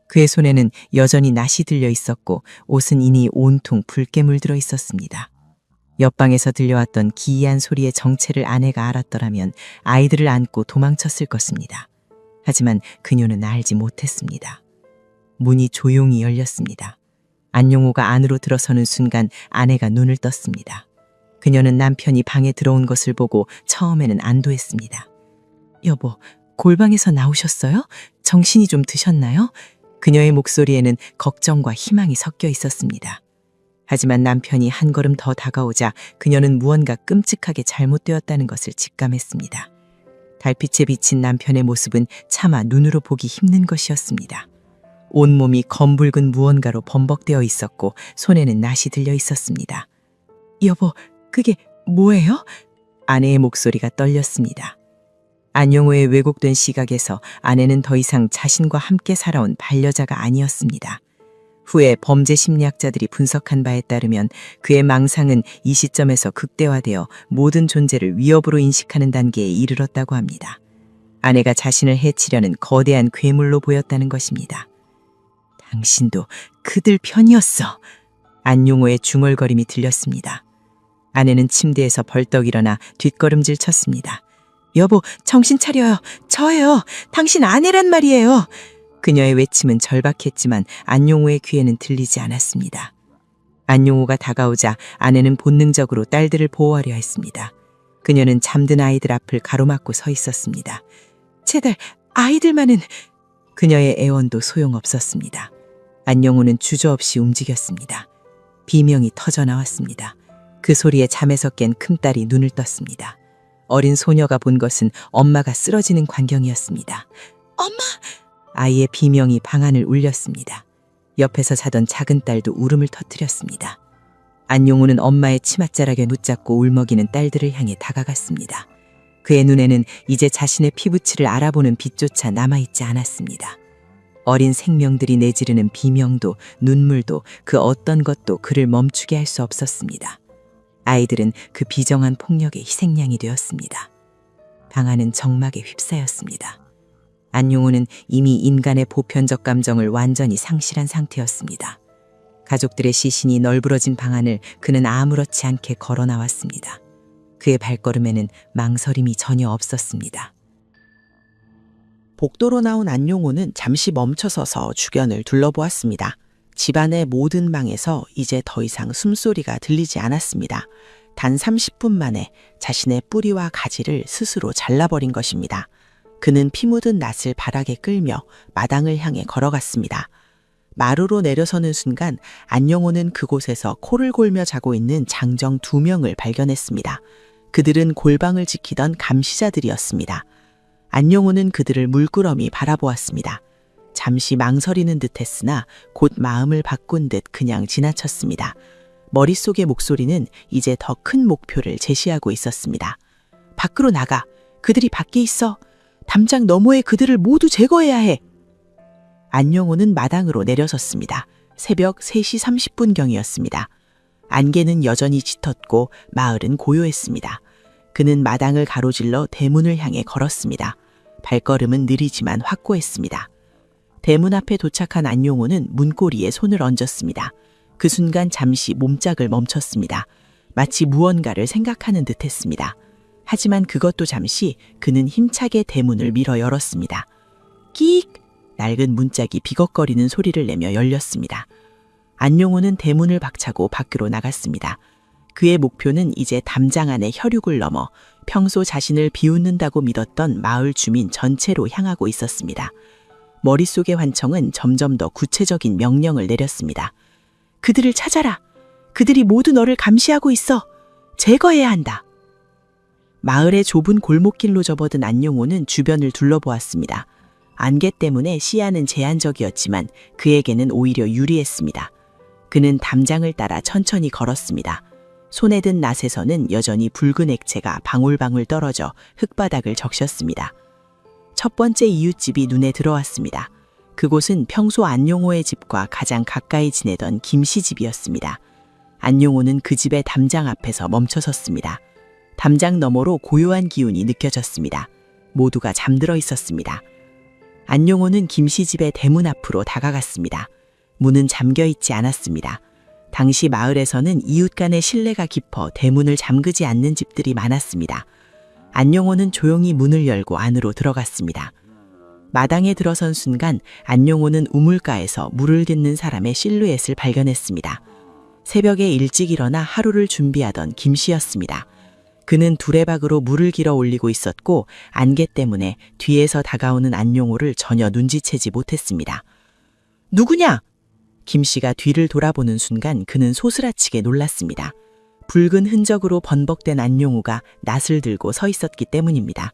그의 손에는 여전히 낫이 들려 있었고 옷은 이미 온통 붉게 물들어 있었습니다. 옆방에서 들려왔던 기이한 소리의 정체를 아내가 알았더라면 아이들을 안고 도망쳤을 것입니다. 하지만 그녀는 알지 못했습니다. 문이 조용히 열렸습니다. 안용호가 안으로 들어서는 순간 아내가 눈을 떴습니다. 그녀는 남편이 방에 들어온 것을 보고 처음에는 안도했습니다. 여보, 골방에서 나오셨어요? 정신이 좀 드셨나요? 그녀의 목소리에는 걱정과 희망이 섞여 있었습니다. 하지만 남편이 한 걸음 더 다가오자 그녀는 무언가 끔찍하게 잘못되었다는 것을 직감했습니다. 달빛에 비친 남편의 모습은 차마 눈으로 보기 힘든 것이었습니다. 온몸이 검붉은 무언가로 범벅되어 있었고 손에는 낫이 들려 있었습니다. 여보, 그게 뭐예요? 아내의 목소리가 떨렸습니다. 안용호의 왜곡된 시각에서 아내는 더 이상 자신과 함께 살아온 반려자가 아니었습니다. 후에 범죄 심리학자들이 분석한 바에 따르면 그의 망상은 이 시점에서 극대화되어 모든 존재를 위협으로 인식하는 단계에 이르렀다고 합니다. 아내가 자신을 해치려는 거대한 괴물로 보였다는 것입니다. 당신도 그들 편이었어. 안용호의 중얼거림이 들렸습니다. 아내는 침대에서 벌떡 일어나 뒷걸음질 쳤습니다. 여보, 정신 차려요. 저예요. 당신 아내란 말이에요. 그녀의 외침은 절박했지만 안용호의 귀에는 들리지 않았습니다. 안용호가 다가오자 아내는 본능적으로 딸들을 보호하려 했습니다. 그녀는 잠든 아이들 앞을 가로막고 서 있었습니다. 제발 아이들만은... 그녀의 애원도 소용없었습니다. 안용호는 주저없이 움직였습니다. 비명이 터져 나왔습니다. 그 소리에 잠에서 깬 큰딸이 눈을 떴습니다. 어린 소녀가 본 것은 엄마가 쓰러지는 광경이었습니다. 엄마! 아이의 비명이 방안을 울렸습니다. 옆에서 자던 작은 딸도 울음을 터뜨렸습니다. 안용호는 엄마의 치맛자락에 붙잡고 울먹이는 딸들을 향해 다가갔습니다. 그의 눈에는 이제 자신의 피부치를 알아보는 빛조차 남아있지 않았습니다. 어린 생명들이 내지르는 비명도 눈물도 그 어떤 것도 그를 멈추게 할 수 없었습니다. 아이들은 그 비정한 폭력의 희생양이 되었습니다. 방 안은 정막에 휩싸였습니다. 안용호는 이미 인간의 보편적 감정을 완전히 상실한 상태였습니다. 가족들의 시신이 널브러진 방 안을 그는 아무렇지 않게 걸어 나왔습니다. 그의 발걸음에는 망설임이 전혀 없었습니다. 복도로 나온 안용호는 잠시 멈춰서서 주변을 둘러보았습니다. 집안의 모든 방에서 이제 더 이상 숨소리가 들리지 않았습니다. 단 30분 만에 자신의 뿌리와 가지를 스스로 잘라버린 것입니다. 그는 피 묻은 낫을 바닥에 끌며 마당을 향해 걸어갔습니다. 마루로 내려서는 순간 안영호는 그곳에서 코를 골며 자고 있는 장정 2명을 발견했습니다. 그들은 골방을 지키던 감시자들이었습니다. 안영호는 그들을 물끄러미 바라보았습니다. 잠시 망설이는 듯 했으나 곧 마음을 바꾼 듯 그냥 지나쳤습니다. 머릿속의 목소리는 이제 더 큰 목표를 제시하고 있었습니다. 밖으로 나가. 그들이 밖에 있어. 담장 너머에 그들을 모두 제거해야 해. 안영호는 마당으로 내려섰습니다. 새벽 3시 30분경이었습니다. 안개는 여전히 짙었고 마을은 고요했습니다. 그는 마당을 가로질러 대문을 향해 걸었습니다. 발걸음은 느리지만 확고했습니다. 대문 앞에 도착한 안용호는 문고리에 손을 얹었습니다. 그 순간 잠시 몸짝을 멈췄습니다. 마치 무언가를 생각하는 듯 했습니다. 하지만 그것도 잠시 그는 힘차게 대문을 밀어 열었습니다. 끼익! 낡은 문짝이 비걱거리는 소리를 내며 열렸습니다. 안용호는 대문을 박차고 밖으로 나갔습니다. 그의 목표는 이제 담장 안의 혈육을 넘어 평소 자신을 비웃는다고 믿었던 마을 주민 전체로 향하고 있었습니다. 머릿속의 환청은 점점 더 구체적인 명령을 내렸습니다. 그들을 찾아라. 그들이 모두 너를 감시하고 있어. 제거해야 한다. 마을의 좁은 골목길로 접어든 안용호는 주변을 둘러보았습니다. 안개 때문에 시야는 제한적이었지만 그에게는 오히려 유리했습니다. 그는 담장을 따라 천천히 걸었습니다. 손에 든 낫에서는 여전히 붉은 액체가 방울방울 떨어져 흙바닥을 적셨습니다. 첫 번째 이웃집이 눈에 들어왔습니다. 그곳은 평소 안용호의 집과 가장 가까이 지내던 김씨 집이었습니다. 안용호는 그 집의 담장 앞에서 멈춰섰습니다. 담장 너머로 고요한 기운이 느껴졌습니다. 모두가 잠들어 있었습니다. 안용호는 김씨 집의 대문 앞으로 다가갔습니다. 문은 잠겨 있지 않았습니다. 당시 마을에서는 이웃 간의 신뢰가 깊어 대문을 잠그지 않는 집들이 많았습니다. 안용호는 조용히 문을 열고 안으로 들어갔습니다. 마당에 들어선 순간 안용호는 우물가에서 물을 깃는 사람의 실루엣을 발견했습니다. 새벽에 일찍 일어나 하루를 준비하던 김씨였습니다. 그는 두레박으로 물을 길어 올리고 있었고 안개 때문에 뒤에서 다가오는 안용호를 전혀 눈치채지 못했습니다. 누구냐? 김씨가 뒤를 돌아보는 순간 그는 소스라치게 놀랐습니다. 붉은 흔적으로 번복된 안용호가 낫을 들고 서 있었기 때문입니다.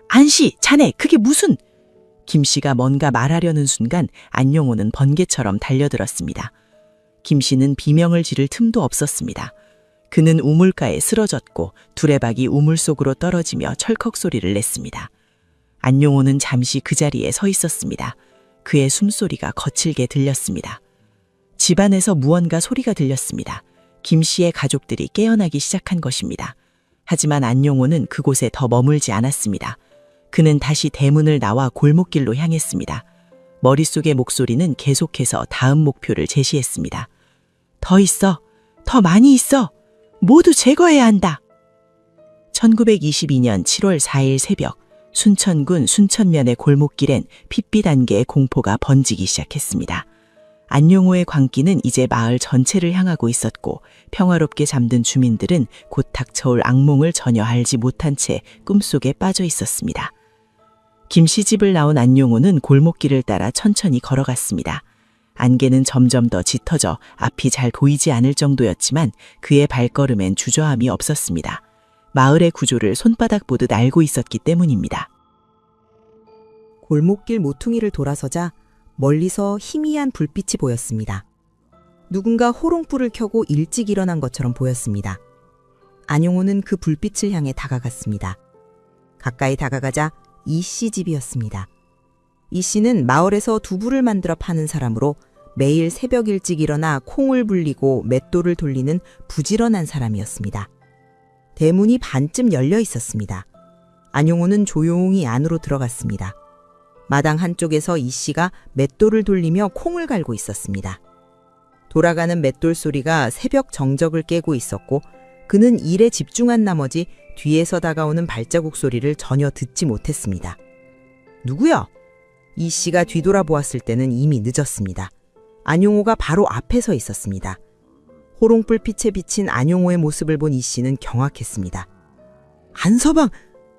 안씨, 자네, 그게 무슨... 김씨가 뭔가 말하려는 순간 안용호는 번개처럼 달려들었습니다. 김씨는 비명을 지를 틈도 없었습니다. 그는 우물가에 쓰러졌고 두레박이 우물 속으로 떨어지며 철컥 소리를 냈습니다. 안용호는 잠시 그 자리에 서 있었습니다. 그의 숨소리가 거칠게 들렸습니다. 집안에서 무언가 소리가 들렸습니다. 김씨의 가족들이 깨어나기 시작한 것입니다. 하지만 안용호는 그곳에 더 머물지 않았습니다. 그는 다시 대문을 나와 골목길로 향했습니다. 머릿속의 목소리는 계속해서 다음 목표를 제시했습니다. 더 있어. 더 많이 있어. 모두 제거해야 한다. 1922년 7월 4일 새벽 순천군 순천면의 골목길엔 핏빛 안개의 공포가 번지기 시작했습니다. 안용호의 광기는 이제 마을 전체를 향하고 있었고 평화롭게 잠든 주민들은 곧 닥쳐올 악몽을 전혀 알지 못한 채 꿈속에 빠져 있었습니다. 김씨 집을 나온 안용호는 골목길을 따라 천천히 걸어갔습니다. 안개는 점점 더 짙어져 앞이 잘 보이지 않을 정도였지만 그의 발걸음엔 주저함이 없었습니다. 마을의 구조를 손바닥 보듯 알고 있었기 때문입니다. 골목길 모퉁이를 돌아서자 멀리서 희미한 불빛이 보였습니다. 누군가 호롱불을 켜고 일찍 일어난 것처럼 보였습니다. 안용호는 그 불빛을 향해 다가갔습니다. 가까이 다가가자 이씨 집이었습니다. 이씨는 마을에서 두부를 만들어 파는 사람으로 매일 새벽 일찍 일어나 콩을 불리고 맷돌을 돌리는 부지런한 사람이었습니다. 대문이 반쯤 열려 있었습니다. 안용호는 조용히 안으로 들어갔습니다. 마당 한쪽에서 이씨가 맷돌을 돌리며 콩을 갈고 있었습니다. 돌아가는 맷돌 소리가 새벽 정적을 깨고 있었고 그는 일에 집중한 나머지 뒤에서 다가오는 발자국 소리를 전혀 듣지 못했습니다. 누구야? 이씨가 뒤돌아보았을 때는 이미 늦었습니다. 안용호가 바로 앞에 서 있었습니다. 호롱불 빛에 비친 안용호의 모습을 본 이씨는 경악했습니다. 안서방,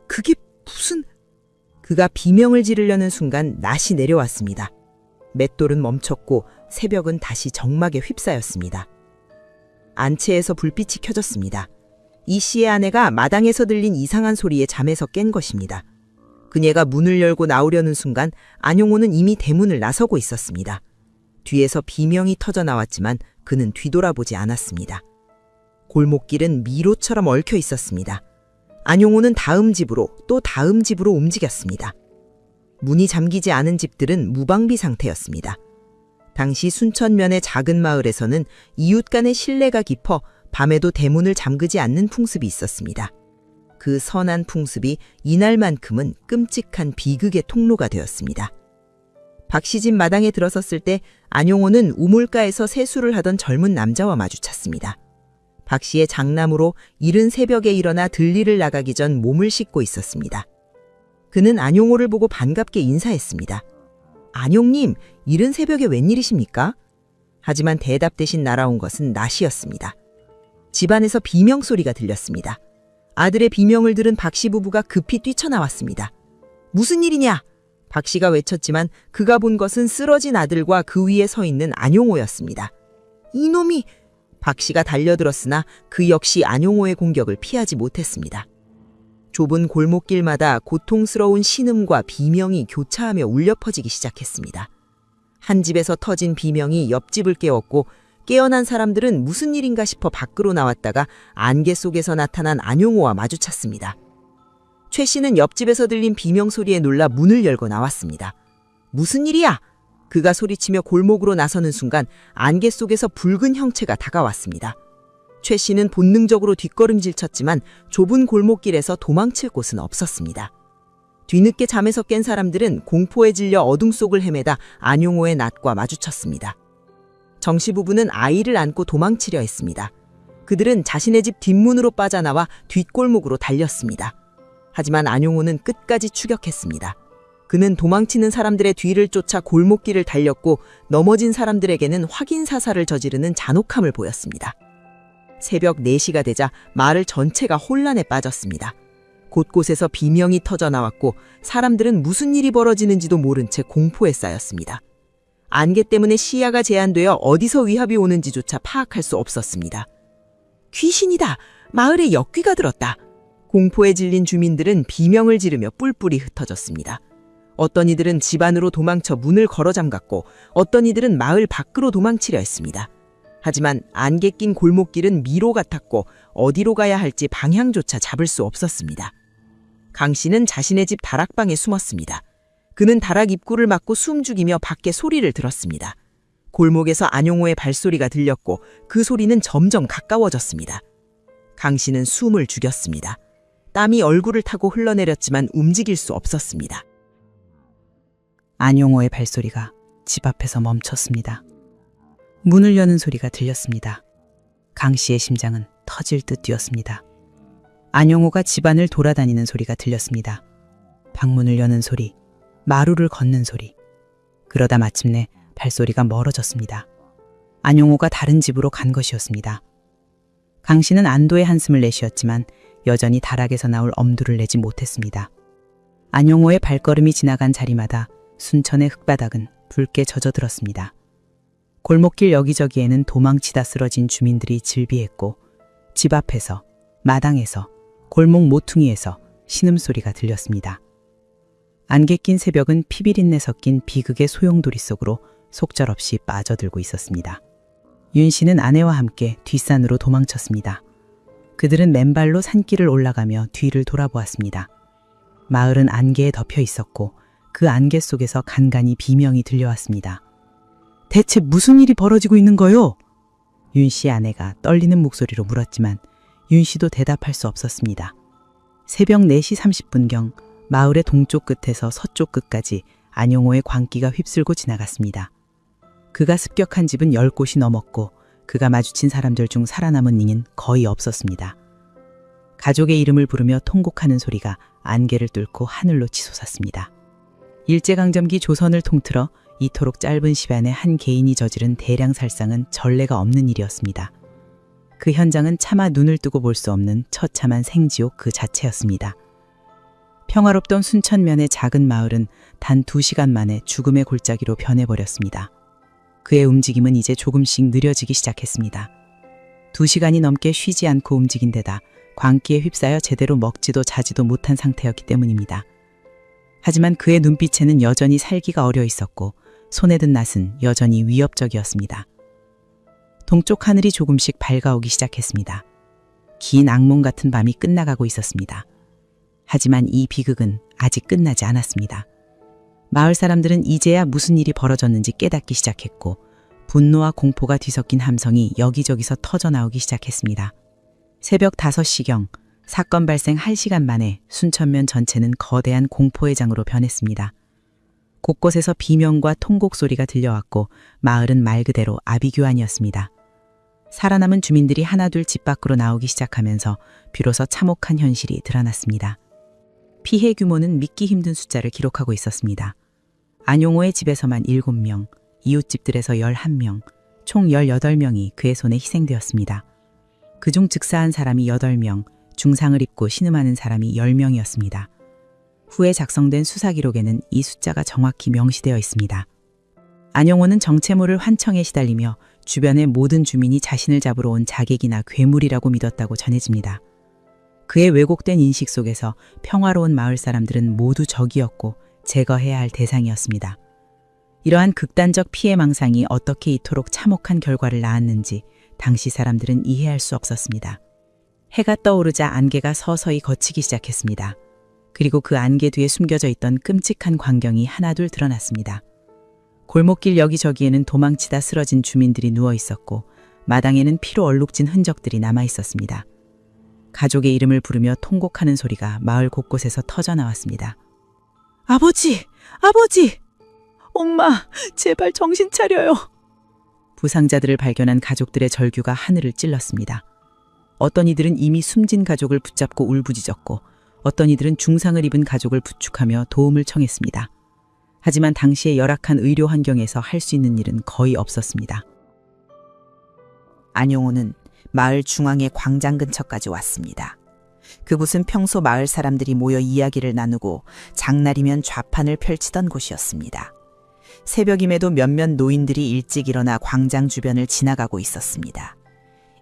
그게 무슨... 그가 비명을 지르려는 순간 낫이 내려왔습니다. 맷돌은 멈췄고 새벽은 다시 적막에 휩싸였습니다. 안채에서 불빛이 켜졌습니다. 이 씨의 아내가 마당에서 들린 이상한 소리에 잠에서 깬 것입니다. 그녀가 문을 열고 나오려는 순간 안용호는 이미 대문을 나서고 있었습니다. 뒤에서 비명이 터져 나왔지만 그는 뒤돌아보지 않았습니다. 골목길은 미로처럼 얽혀 있었습니다. 안용호는 다음 집으로 또 다음 집으로 움직였습니다. 문이 잠기지 않은 집들은 무방비 상태였습니다. 당시 순천면의 작은 마을에서는 이웃 간의 신뢰가 깊어 밤에도 대문을 잠그지 않는 풍습이 있었습니다. 그 선한 풍습이 이날만큼은 끔찍한 비극의 통로가 되었습니다. 박씨 집 마당에 들어섰을 때 안용호는 우물가에서 세수를 하던 젊은 남자와 마주쳤습니다. 박씨의 장남으로 이른 새벽에 일어나 들리를 나가기 전 몸을 씻고 있었습니다. 그는 안용호를 보고 반갑게 인사했습니다. 안용님, 이른 새벽에 웬일이십니까? 하지만 대답 대신 날아온 것은 낫이었습니다. 집안에서 비명소리가 들렸습니다. 아들의 비명을 들은 박씨 부부가 급히 뛰쳐나왔습니다. 무슨 일이냐? 박씨가 외쳤지만 그가 본 것은 쓰러진 아들과 그 위에 서 있는 안용호였습니다. 이놈이! 박씨가 달려들었으나 그 역시 안용호의 공격을 피하지 못했습니다. 좁은 골목길마다 고통스러운 신음과 비명이 교차하며 울려 퍼지기 시작했습니다. 한 집에서 터진 비명이 옆집을 깨웠고 깨어난 사람들은 무슨 일인가 싶어 밖으로 나왔다가 안개 속에서 나타난 안용호와 마주쳤습니다. 최 씨는 옆집에서 들린 비명 소리에 놀라 문을 열고 나왔습니다. 무슨 일이야? 그가 소리치며 골목으로 나서는 순간 안개 속에서 붉은 형체가 다가왔습니다. 최 씨는 본능적으로 뒷걸음질 쳤지만 좁은 골목길에서 도망칠 곳은 없었습니다. 뒤늦게 잠에서 깬 사람들은 공포에 질려 어둠 속을 헤매다 안용호의 낫과 마주쳤습니다. 정씨 부부는 아이를 안고 도망치려 했습니다. 그들은 자신의 집 뒷문으로 빠져나와 뒷골목으로 달렸습니다. 하지만 안용호는 끝까지 추격했습니다. 그는 도망치는 사람들의 뒤를 쫓아 골목길을 달렸고 넘어진 사람들에게는 확인 사살을 저지르는 잔혹함을 보였습니다. 새벽 4시가 되자 마을 전체가 혼란에 빠졌습니다. 곳곳에서 비명이 터져 나왔고 사람들은 무슨 일이 벌어지는지도 모른 채 공포에 쌓였습니다. 안개 때문에 시야가 제한되어 어디서 위협이 오는지조차 파악할 수 없었습니다. 귀신이다! 마을에 역귀가 들었다! 공포에 질린 주민들은 비명을 지르며 뿔뿔이 흩어졌습니다. 어떤 이들은 집 안으로 도망쳐 문을 걸어 잠갔고 어떤 이들은 마을 밖으로 도망치려 했습니다. 하지만 안개 낀 골목길은 미로 같았고 어디로 가야 할지 방향조차 잡을 수 없었습니다. 강 씨는 자신의 집 다락방에 숨었습니다. 그는 다락 입구를 막고 숨죽이며 밖에 소리를 들었습니다. 골목에서 안용호의 발소리가 들렸고 그 소리는 점점 가까워졌습니다. 강 씨는 숨을 죽였습니다. 땀이 얼굴을 타고 흘러내렸지만 움직일 수 없었습니다. 안용호의 발소리가 집 앞에서 멈췄습니다. 문을 여는 소리가 들렸습니다. 강 씨의 심장은 터질 듯 뛰었습니다. 안용호가 집안을 돌아다니는 소리가 들렸습니다. 방문을 여는 소리, 마루를 걷는 소리. 그러다 마침내 발소리가 멀어졌습니다. 안용호가 다른 집으로 간 것이었습니다. 강 씨는 안도의 한숨을 내쉬었지만 여전히 다락에서 나올 엄두를 내지 못했습니다. 안용호의 발걸음이 지나간 자리마다 순천의 흙바닥은 붉게 젖어들었습니다. 골목길 여기저기에는 도망치다 쓰러진 주민들이 즐비했고 집 앞에서, 마당에서, 골목 모퉁이에서 신음소리가 들렸습니다. 안개 낀 새벽은 피비린내 섞인 비극의 소용돌이 속으로 속절없이 빠져들고 있었습니다. 윤 씨는 아내와 함께 뒷산으로 도망쳤습니다. 그들은 맨발로 산길을 올라가며 뒤를 돌아보았습니다. 마을은 안개에 덮여 있었고 그 안개 속에서 간간히 비명이 들려왔습니다. 대체 무슨 일이 벌어지고 있는 거요? 윤 씨 아내가 떨리는 목소리로 물었지만 윤 씨도 대답할 수 없었습니다. 새벽 4시 30분경 마을의 동쪽 끝에서 서쪽 끝까지 안용호의 광기가 휩쓸고 지나갔습니다. 그가 습격한 집은 10곳이 넘었고 그가 마주친 사람들 중 살아남은 이는 거의 없었습니다. 가족의 이름을 부르며 통곡하는 소리가 안개를 뚫고 하늘로 치솟았습니다. 일제강점기 조선을 통틀어 이토록 짧은 시간에 한 개인이 저지른 대량 살상은 전례가 없는 일이었습니다. 그 현장은 차마 눈을 뜨고 볼 수 없는 처참한 생지옥 그 자체였습니다. 평화롭던 순천면의 작은 마을은 단 2시간 만에 죽음의 골짜기로 변해버렸습니다. 그의 움직임은 이제 조금씩 느려지기 시작했습니다. 2시간이 넘게 쉬지 않고 움직인 데다 광기에 휩싸여 제대로 먹지도 자지도 못한 상태였기 때문입니다. 하지만 그의 눈빛에는 여전히 살기가 어려 있었고 손에 든 낫은 여전히 위협적이었습니다. 동쪽 하늘이 조금씩 밝아오기 시작했습니다. 긴 악몽 같은 밤이 끝나가고 있었습니다. 하지만 이 비극은 아직 끝나지 않았습니다. 마을 사람들은 이제야 무슨 일이 벌어졌는지 깨닫기 시작했고 분노와 공포가 뒤섞인 함성이 여기저기서 터져나오기 시작했습니다. 새벽 5시경 사건 발생 1시간 만에 순천면 전체는 거대한 공포의 장으로 변했습니다. 곳곳에서 비명과 통곡 소리가 들려왔고 마을은 말 그대로 아비규환이었습니다. 살아남은 주민들이 하나둘 집 밖으로 나오기 시작하면서 비로소 참혹한 현실이 드러났습니다. 피해 규모는 믿기 힘든 숫자를 기록하고 있었습니다. 안용호의 집에서만 7명, 이웃집들에서 11명, 총 18명이 그의 손에 희생되었습니다. 그중 즉사한 사람이 8명, 중상을 입고 신음하는 사람이 10명이었습니다. 후에 작성된 수사 기록에는 이 숫자가 정확히 명시되어 있습니다. 안용호는 정체모를 환청에 시달리며 주변의 모든 주민이 자신을 잡으러 온 자객이나 괴물이라고 믿었다고 전해집니다. 그의 왜곡된 인식 속에서 평화로운 마을 사람들은 모두 적이었고 제거해야 할 대상이었습니다. 이러한 극단적 피해 망상이 어떻게 이토록 참혹한 결과를 낳았는지 당시 사람들은 이해할 수 없었습니다. 해가 떠오르자 안개가 서서히 걷히기 시작했습니다. 그리고 그 안개 뒤에 숨겨져 있던 끔찍한 광경이 하나둘 드러났습니다. 골목길 여기저기에는 도망치다 쓰러진 주민들이 누워 있었고 마당에는 피로 얼룩진 흔적들이 남아 있었습니다. 가족의 이름을 부르며 통곡하는 소리가 마을 곳곳에서 터져나왔습니다. 아버지! 아버지! 엄마! 제발 정신 차려요! 부상자들을 발견한 가족들의 절규가 하늘을 찔렀습니다. 어떤 이들은 이미 숨진 가족을 붙잡고 울부짖었고 어떤 이들은 중상을 입은 가족을 부축하며 도움을 청했습니다. 하지만 당시의 열악한 의료 환경에서 할 수 있는 일은 거의 없었습니다. 안용호는 마을 중앙의 광장 근처까지 왔습니다. 그곳은 평소 마을 사람들이 모여 이야기를 나누고 장날이면 좌판을 펼치던 곳이었습니다. 새벽임에도 몇몇 노인들이 일찍 일어나 광장 주변을 지나가고 있었습니다.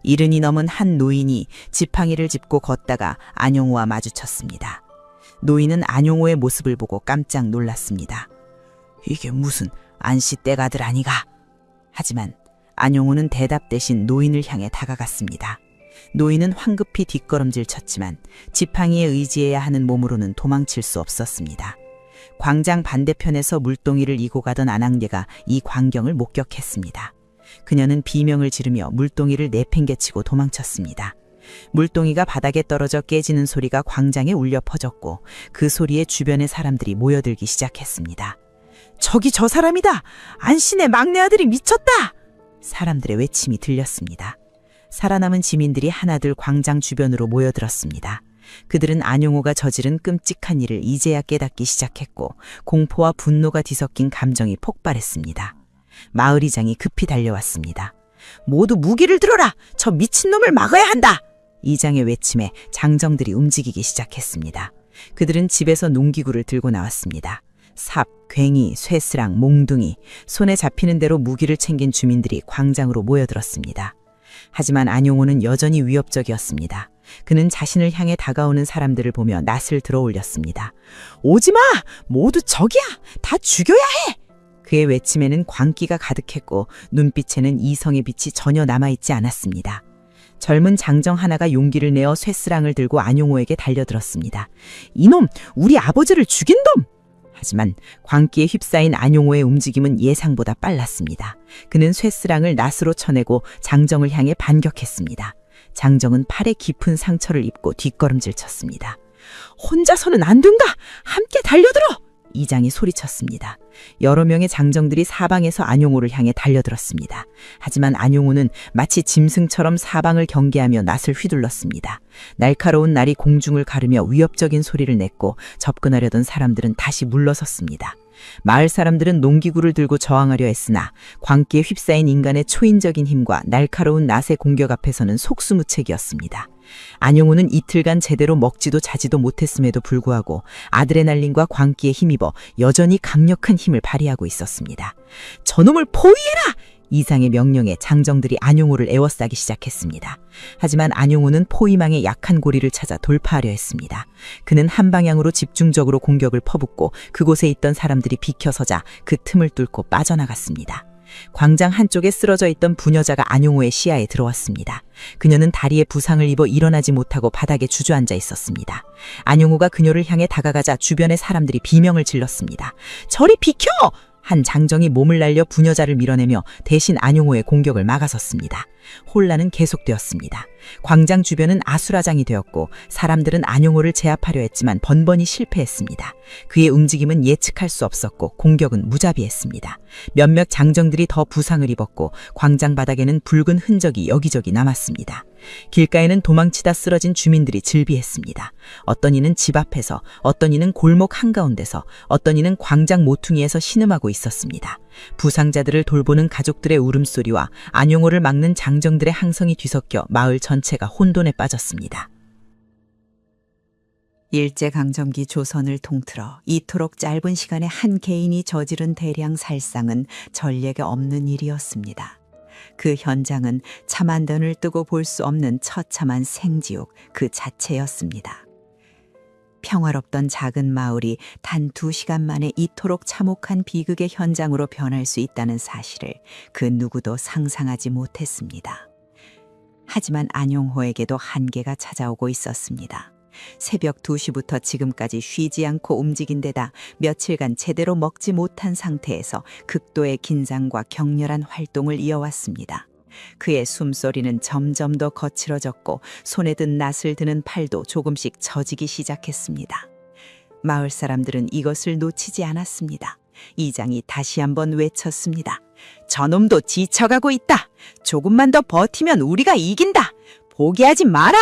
70이 넘은 한 노인이 지팡이를 짚고 걷다가 안용호와 마주쳤습니다. 노인은 안용호의 모습을 보고 깜짝 놀랐습니다. 이게 무슨 안씨 떼가들 아니가? 하지만 안용호는 대답 대신 노인을 향해 다가갔습니다. 노인은 황급히 뒷걸음질 쳤지만 지팡이에 의지해야 하는 몸으로는 도망칠 수 없었습니다. 광장 반대편에서 물동이를 이고 가던 안항대가 이 광경을 목격했습니다. 그녀는 비명을 지르며 물동이를 내팽개치고 도망쳤습니다. 물동이가 바닥에 떨어져 깨지는 소리가 광장에 울려 퍼졌고 그 소리에 주변의 사람들이 모여들기 시작했습니다. 저기 저 사람이다! 안씨네 막내 아들이 미쳤다! 사람들의 외침이 들렸습니다. 살아남은 시민들이 하나둘 광장 주변으로 모여들었습니다. 그들은 안용호가 저지른 끔찍한 일을 이제야 깨닫기 시작했고 공포와 분노가 뒤섞인 감정이 폭발했습니다. 마을이장이 급히 달려왔습니다. 모두 무기를 들어라! 저 미친놈을 막아야 한다! 이장의 외침에 장정들이 움직이기 시작했습니다. 그들은 집에서 농기구를 들고 나왔습니다. 삽, 괭이, 쇠스랑, 몽둥이, 손에 잡히는 대로 무기를 챙긴 주민들이 광장으로 모여들었습니다. 하지만 안용호는 여전히 위협적이었습니다. 그는 자신을 향해 다가오는 사람들을 보며 낫을 들어 올렸습니다. 오지마! 모두 적이야! 다 죽여야 해! 그의 외침에는 광기가 가득했고 눈빛에는 이성의 빛이 전혀 남아있지 않았습니다. 젊은 장정 하나가 용기를 내어 쇠스랑을 들고 안용호에게 달려들었습니다. 이놈! 우리 아버지를 죽인 놈! 하지만 광기에 휩싸인 안용호의 움직임은 예상보다 빨랐습니다. 그는 쇠스랑을 낫으로 쳐내고 장정을 향해 반격했습니다. 장정은 팔에 깊은 상처를 입고 뒷걸음질 쳤습니다. 혼자서는 안 된다! 함께 달려들어! 이장이 소리쳤습니다. 여러 명의 장정들이 사방에서 안용호를 향해 달려들었습니다. 하지만 안용호는 마치 짐승처럼 사방을 경계하며 낫을 휘둘렀습니다. 날카로운 날이 공중을 가르며 위협적인 소리를 냈고 접근하려던 사람들은 다시 물러섰습니다. 마을 사람들은 농기구를 들고 저항하려 했으나 광기에 휩싸인 인간의 초인적인 힘과 날카로운 낫의 공격 앞에서는 속수무책이었습니다. 안용호는 이틀간 제대로 먹지도 자지도 못했음에도 불구하고 아드레날린과 광기에 힘입어 여전히 강력한 힘을 발휘하고 있었습니다. 저놈을 포위해라! 이상의 명령에 장정들이 안용호를 에워싸기 시작했습니다. 하지만 안용호는 포위망의 약한 고리를 찾아 돌파하려 했습니다. 그는 한 방향으로 집중적으로 공격을 퍼붓고 그곳에 있던 사람들이 비켜서자 그 틈을 뚫고 빠져나갔습니다. 광장 한쪽에 쓰러져 있던 부녀자가 안용호의 시야에 들어왔습니다. 그녀는 다리에 부상을 입어 일어나지 못하고 바닥에 주저앉아 있었습니다. 안용호가 그녀를 향해 다가가자 주변의 사람들이 비명을 질렀습니다. 저리 비켜! 한 장정이 몸을 날려 부녀자를 밀어내며 대신 안용호의 공격을 막아섰습니다. 혼란은 계속되었습니다. 광장 주변은 아수라장이 되었고 사람들은 안용호를 제압하려 했지만 번번이 실패했습니다. 그의 움직임은 예측할 수 없었고 공격은 무자비했습니다. 몇몇 장정들이 더 부상을 입었고 광장 바닥에는 붉은 흔적이 여기저기 남았습니다. 길가에는 도망치다 쓰러진 주민들이 즐비했습니다. 어떤 이는 집 앞에서, 어떤 이는 골목 한가운데서, 어떤 이는 광장 모퉁이에서 신음하고 있었습니다. 부상자들을 돌보는 가족들의 울음소리와 안용호를 막는 장정들의 항성이 뒤섞여 마을 전체가 혼돈에 빠졌습니다. 일제강점기 조선을 통틀어 이토록 짧은 시간에 한 개인이 저지른 대량 살상은 전례가 없는 일이었습니다. 그 현장은 참한던을 뜨고 볼 수 없는 처참한 생지옥 그 자체였습니다. 평화롭던 작은 마을이 단 2시간 만에 이토록 참혹한 비극의 현장으로 변할 수 있다는 사실을 그 누구도 상상하지 못했습니다. 하지만 안용호에게도 한계가 찾아오고 있었습니다. 새벽 2시부터 지금까지 쉬지 않고 움직인 데다 며칠간 제대로 먹지 못한 상태에서 극도의 긴장과 격렬한 활동을 이어왔습니다. 그의 숨소리는 점점 더 거칠어졌고 손에 든 낫을 드는 팔도 조금씩 처지기 시작했습니다. 마을 사람들은 이것을 놓치지 않았습니다. 이장이 다시 한번 외쳤습니다. 저놈도 지쳐가고 있다. 조금만 더 버티면 우리가 이긴다. 포기하지 마라.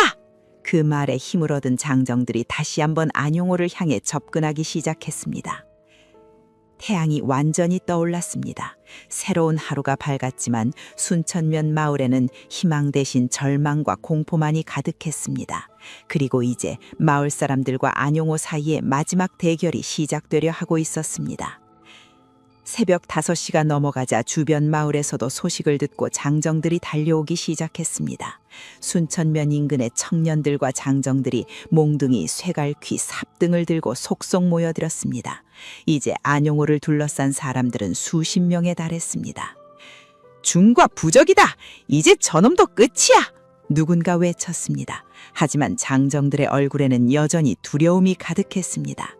그 말에 힘을 얻은 장정들이 다시 한번 안용호를 향해 접근하기 시작했습니다. 태양이 완전히 떠올랐습니다. 새로운 하루가 밝았지만 순천면 마을에는 희망 대신 절망과 공포만이 가득했습니다. 그리고 이제 마을 사람들과 안용호 사이에 마지막 대결이 시작되려 하고 있었습니다. 새벽 5시가 넘어가자 주변 마을에서도 소식을 듣고 장정들이 달려오기 시작했습니다. 순천면 인근의 청년들과 장정들이 몽둥이, 쇠갈퀴, 삽 등을 들고 속속 모여들었습니다. 이제 안용호를 둘러싼 사람들은 수십 명에 달했습니다. 중과 부적이다! 이제 저놈도 끝이야! 누군가 외쳤습니다. 하지만 장정들의 얼굴에는 여전히 두려움이 가득했습니다.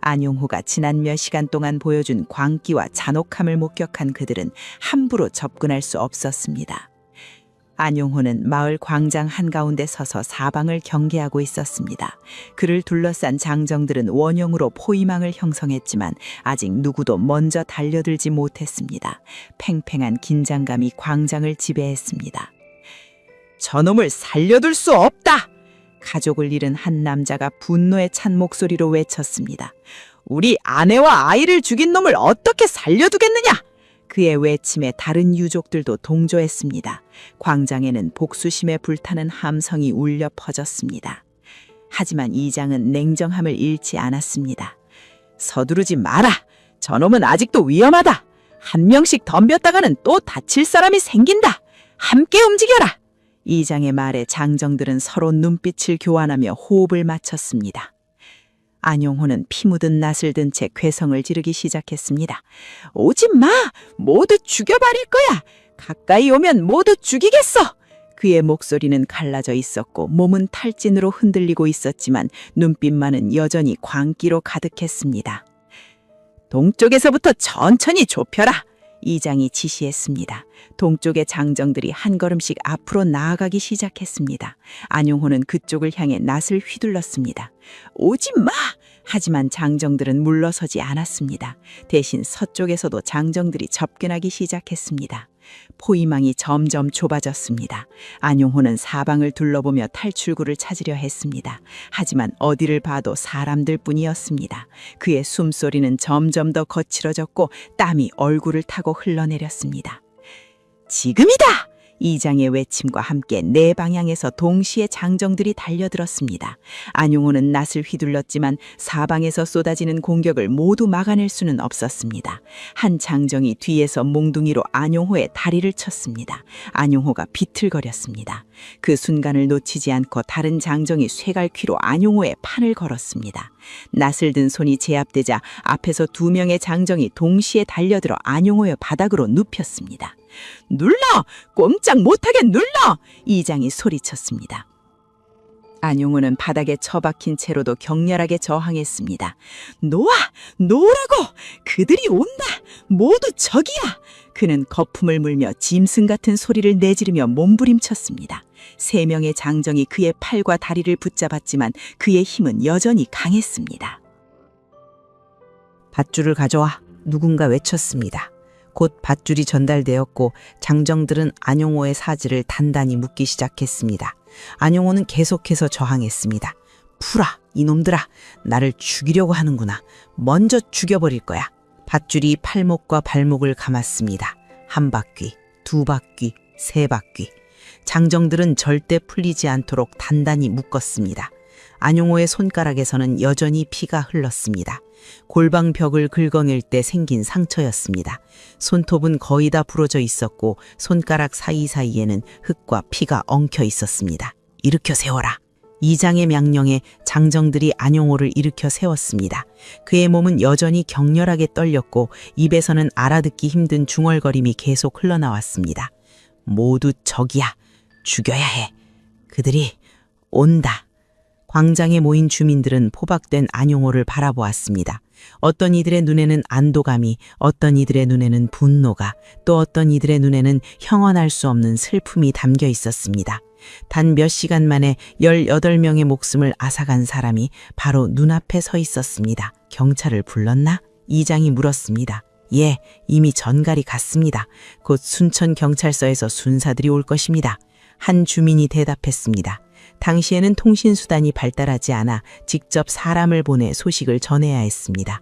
안용호가 지난 몇 시간 동안 보여준 광기와 잔혹함을 목격한 그들은 함부로 접근할 수 없었습니다. 안용호는 마을 광장 한가운데 서서 사방을 경계하고 있었습니다. 그를 둘러싼 장정들은 원형으로 포위망을 형성했지만 아직 누구도 먼저 달려들지 못했습니다. 팽팽한 긴장감이 광장을 지배했습니다. 저놈을 살려둘 수 없다! 가족을 잃은 한 남자가 분노에 찬 목소리로 외쳤습니다. 우리 아내와 아이를 죽인 놈을 어떻게 살려두겠느냐! 그의 외침에 다른 유족들도 동조했습니다. 광장에는 복수심에 불타는 함성이 울려 퍼졌습니다. 하지만 이장은 냉정함을 잃지 않았습니다. 서두르지 마라! 저놈은 아직도 위험하다! 한 명씩 덤볐다가는 또 다칠 사람이 생긴다! 함께 움직여라! 이장의 말에 장정들은 서로 눈빛을 교환하며 호흡을 맞췄습니다. 안용호는 피 묻은 낫을 든 채 괴성을 지르기 시작했습니다. 오지 마! 모두 죽여버릴 거야! 가까이 오면 모두 죽이겠어! 그의 목소리는 갈라져 있었고 몸은 탈진으로 흔들리고 있었지만 눈빛만은 여전히 광기로 가득했습니다. 동쪽에서부터 천천히 좁혀라! 이장이 지시했습니다. 동쪽의 장정들이 한 걸음씩 앞으로 나아가기 시작했습니다. 안용호는 그쪽을 향해 낫을 휘둘렀습니다. 오지 마! 하지만 장정들은 물러서지 않았습니다. 대신 서쪽에서도 장정들이 접근하기 시작했습니다. 포위망이 점점 좁아졌습니다. 안용호는 사방을 둘러보며 탈출구를 찾으려 했습니다. 하지만 어디를 봐도 사람들 뿐이었습니다. 그의 숨소리는 점점 더 거칠어졌고 땀이 얼굴을 타고 흘러내렸습니다. 지금이다! 이장의 외침과 함께 네 방향에서 동시에 장정들이 달려들었습니다. 안용호는 낫을 휘둘렀지만 사방에서 쏟아지는 공격을 모두 막아낼 수는 없었습니다. 한 장정이 뒤에서 몽둥이로 안용호의 다리를 쳤습니다. 안용호가 비틀거렸습니다. 그 순간을 놓치지 않고 다른 장정이 쇠갈퀴로 안용호의 판을 걸었습니다. 낫을 든 손이 제압되자 앞에서 2명의 장정이 동시에 달려들어 안용호의 바닥으로 눕혔습니다. 눌러! 꼼짝 못하게 눌러! 이장이 소리쳤습니다. 안용호는 바닥에 처박힌 채로도 격렬하게 저항했습니다. 놓아! 놓으라고! 그들이 온다! 모두 적이야! 그는 거품을 물며 짐승 같은 소리를 내지르며 몸부림쳤습니다. 3명의 장정이 그의 팔과 다리를 붙잡았지만 그의 힘은 여전히 강했습니다. 밧줄을 가져와 누군가 외쳤습니다. 곧 밧줄이 전달되었고 장정들은 안용호의 사지를 단단히 묶기 시작했습니다. 안용호는 계속해서 저항했습니다. 풀아, 이놈들아, 나를 죽이려고 하는구나. 먼저 죽여버릴 거야. 밧줄이 팔목과 발목을 감았습니다. 1바퀴, 2바퀴, 3바퀴. 장정들은 절대 풀리지 않도록 단단히 묶었습니다. 안용호의 손가락에서는 여전히 피가 흘렀습니다. 골방벽을 긁어낼 때 생긴 상처였습니다. 손톱은 거의 다 부러져 있었고 손가락 사이사이에는 흙과 피가 엉켜 있었습니다. 일으켜 세워라. 이장의 명령에 장정들이 안용호를 일으켜 세웠습니다. 그의 몸은 여전히 격렬하게 떨렸고 입에서는 알아듣기 힘든 중얼거림이 계속 흘러나왔습니다. 모두 적이야. 죽여야 해. 그들이 온다. 광장에 모인 주민들은 포박된 안용호를 바라보았습니다. 어떤 이들의 눈에는 안도감이, 어떤 이들의 눈에는 분노가, 또 어떤 이들의 눈에는 형언할 수 없는 슬픔이 담겨 있었습니다. 단 몇 시간 만에 18명의 목숨을 앗아간 사람이 바로 눈앞에 서 있었습니다. 경찰을 불렀나? 이장이 물었습니다. 예, 이미 전갈이 갔습니다. 곧 순천 경찰서에서 순사들이 올 것입니다. 한 주민이 대답했습니다. 당시에는 통신수단이 발달하지 않아 직접 사람을 보내 소식을 전해야 했습니다.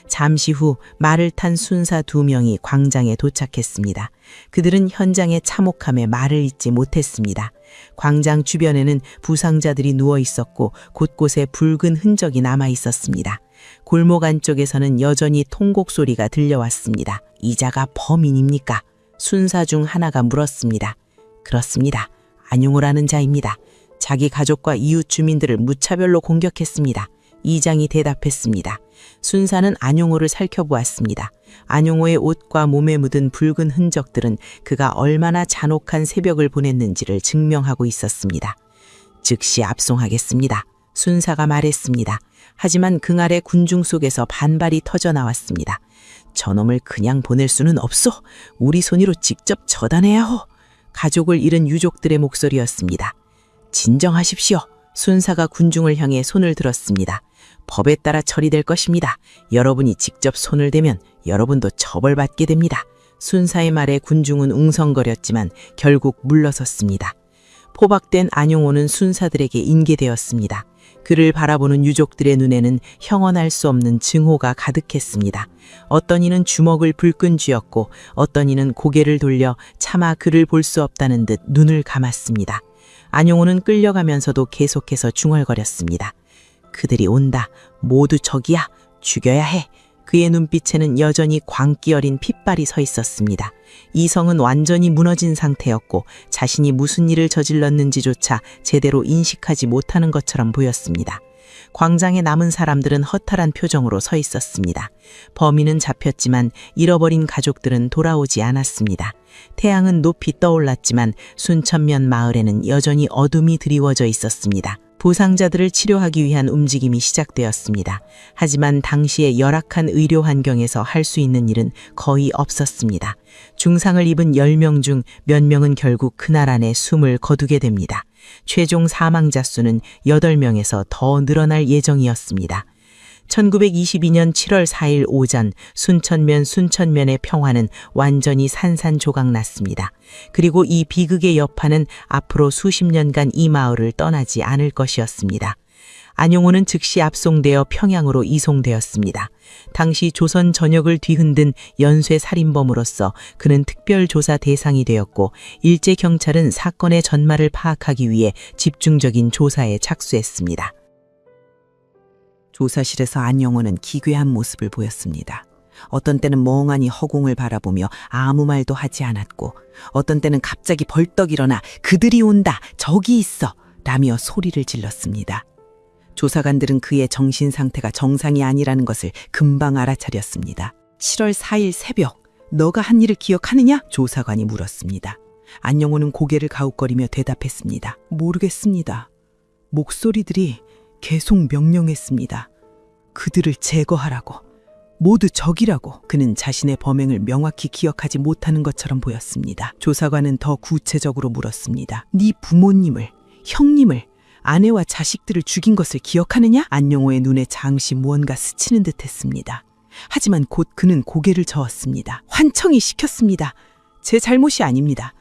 잠시 후 말을 탄 순사 2명이 광장에 도착했습니다. 그들은 현장의 참혹함에 말을 잇지 못했습니다. 광장 주변에는 부상자들이 누워 있었고 곳곳에 붉은 흔적이 남아 있었습니다. 골목 안쪽에서는 여전히 통곡 소리가 들려왔습니다. 이자가 범인입니까? 순사 중 하나가 물었습니다. 그렇습니다. 안용호라는 자입니다. 자기 가족과 이웃 주민들을 무차별로 공격했습니다. 이장이 대답했습니다. 순사는 안용호를 살펴보았습니다. 안용호의 옷과 몸에 묻은 붉은 흔적들은 그가 얼마나 잔혹한 새벽을 보냈는지를 증명하고 있었습니다. 즉시 압송하겠습니다. 순사가 말했습니다. 하지만 그날의 군중 속에서 반발이 터져 나왔습니다. 저놈을 그냥 보낼 수는 없소. 우리 손으로 직접 처단해야 호. 가족을 잃은 유족들의 목소리였습니다. 진정하십시오. 순사가 군중을 향해 손을 들었습니다. 법에 따라 처리될 것입니다. 여러분이 직접 손을 대면 여러분도 처벌받게 됩니다. 순사의 말에 군중은 웅성거렸지만 결국 물러섰습니다. 포박된 안용호는 순사들에게 인계되었습니다. 그를 바라보는 유족들의 눈에는 형언할 수 없는 증오가 가득했습니다. 어떤 이는 주먹을 불끈 쥐었고 어떤 이는 고개를 돌려 차마 그를 볼 수 없다는 듯 눈을 감았습니다. 안용호는 끌려가면서도 계속해서 중얼거렸습니다. 그들이 온다. 모두 적이야. 죽여야 해. 그의 눈빛에는 여전히 광기 어린 핏발이 서 있었습니다. 이성은 완전히 무너진 상태였고 자신이 무슨 일을 저질렀는지조차 제대로 인식하지 못하는 것처럼 보였습니다. 광장에 남은 사람들은 허탈한 표정으로 서 있었습니다. 범인은 잡혔지만 잃어버린 가족들은 돌아오지 않았습니다. 태양은 높이 떠올랐지만 순천면 마을에는 여전히 어둠이 드리워져 있었습니다. 부상자들을 치료하기 위한 움직임이 시작되었습니다. 하지만 당시의 열악한 의료 환경에서 할 수 있는 일은 거의 없었습니다. 중상을 입은 10명 중 몇 명은 결국 그날 안에 숨을 거두게 됩니다. 최종 사망자 수는 8명에서 더 늘어날 예정이었습니다. 1922년 7월 4일 오전 순천면의 평화는 완전히 산산조각났습니다. 그리고 이 비극의 여파는 앞으로 수십 년간 이 마을을 떠나지 않을 것이었습니다. 안용호는 즉시 압송되어 평양으로 이송되었습니다. 당시 조선 전역을 뒤흔든 연쇄 살인범으로서 그는 특별조사 대상이 되었고 일제경찰은 사건의 전말을 파악하기 위해 집중적인 조사에 착수했습니다. 조사실에서 안영호는 기괴한 모습을 보였습니다. 어떤 때는 멍하니 허공을 바라보며 아무 말도 하지 않았고 어떤 때는 갑자기 벌떡 일어나 그들이 온다, 저기 있어 라며 소리를 질렀습니다. 조사관들은 그의 정신 상태가 정상이 아니라는 것을 금방 알아차렸습니다. 7월 4일 새벽, 너가 한 일을 기억하느냐? 조사관이 물었습니다. 안영호는 고개를 가웃거리며 대답했습니다. 모르겠습니다. 목소리들이 계속 명령했습니다. 그들을 제거하라고, 모두 적이라고. 그는 자신의 범행을 명확히 기억하지 못하는 것처럼 보였습니다. 조사관은 더 구체적으로 물었습니다. 네 부모님을, 형님을, 아내와 자식들을 죽인 것을 기억하느냐? 안영호의 눈에 잠시 무언가 스치는 듯 했습니다. 하지만 곧 그는 고개를 저었습니다. 환청이 시켰습니다. 제 잘못이 아닙니다.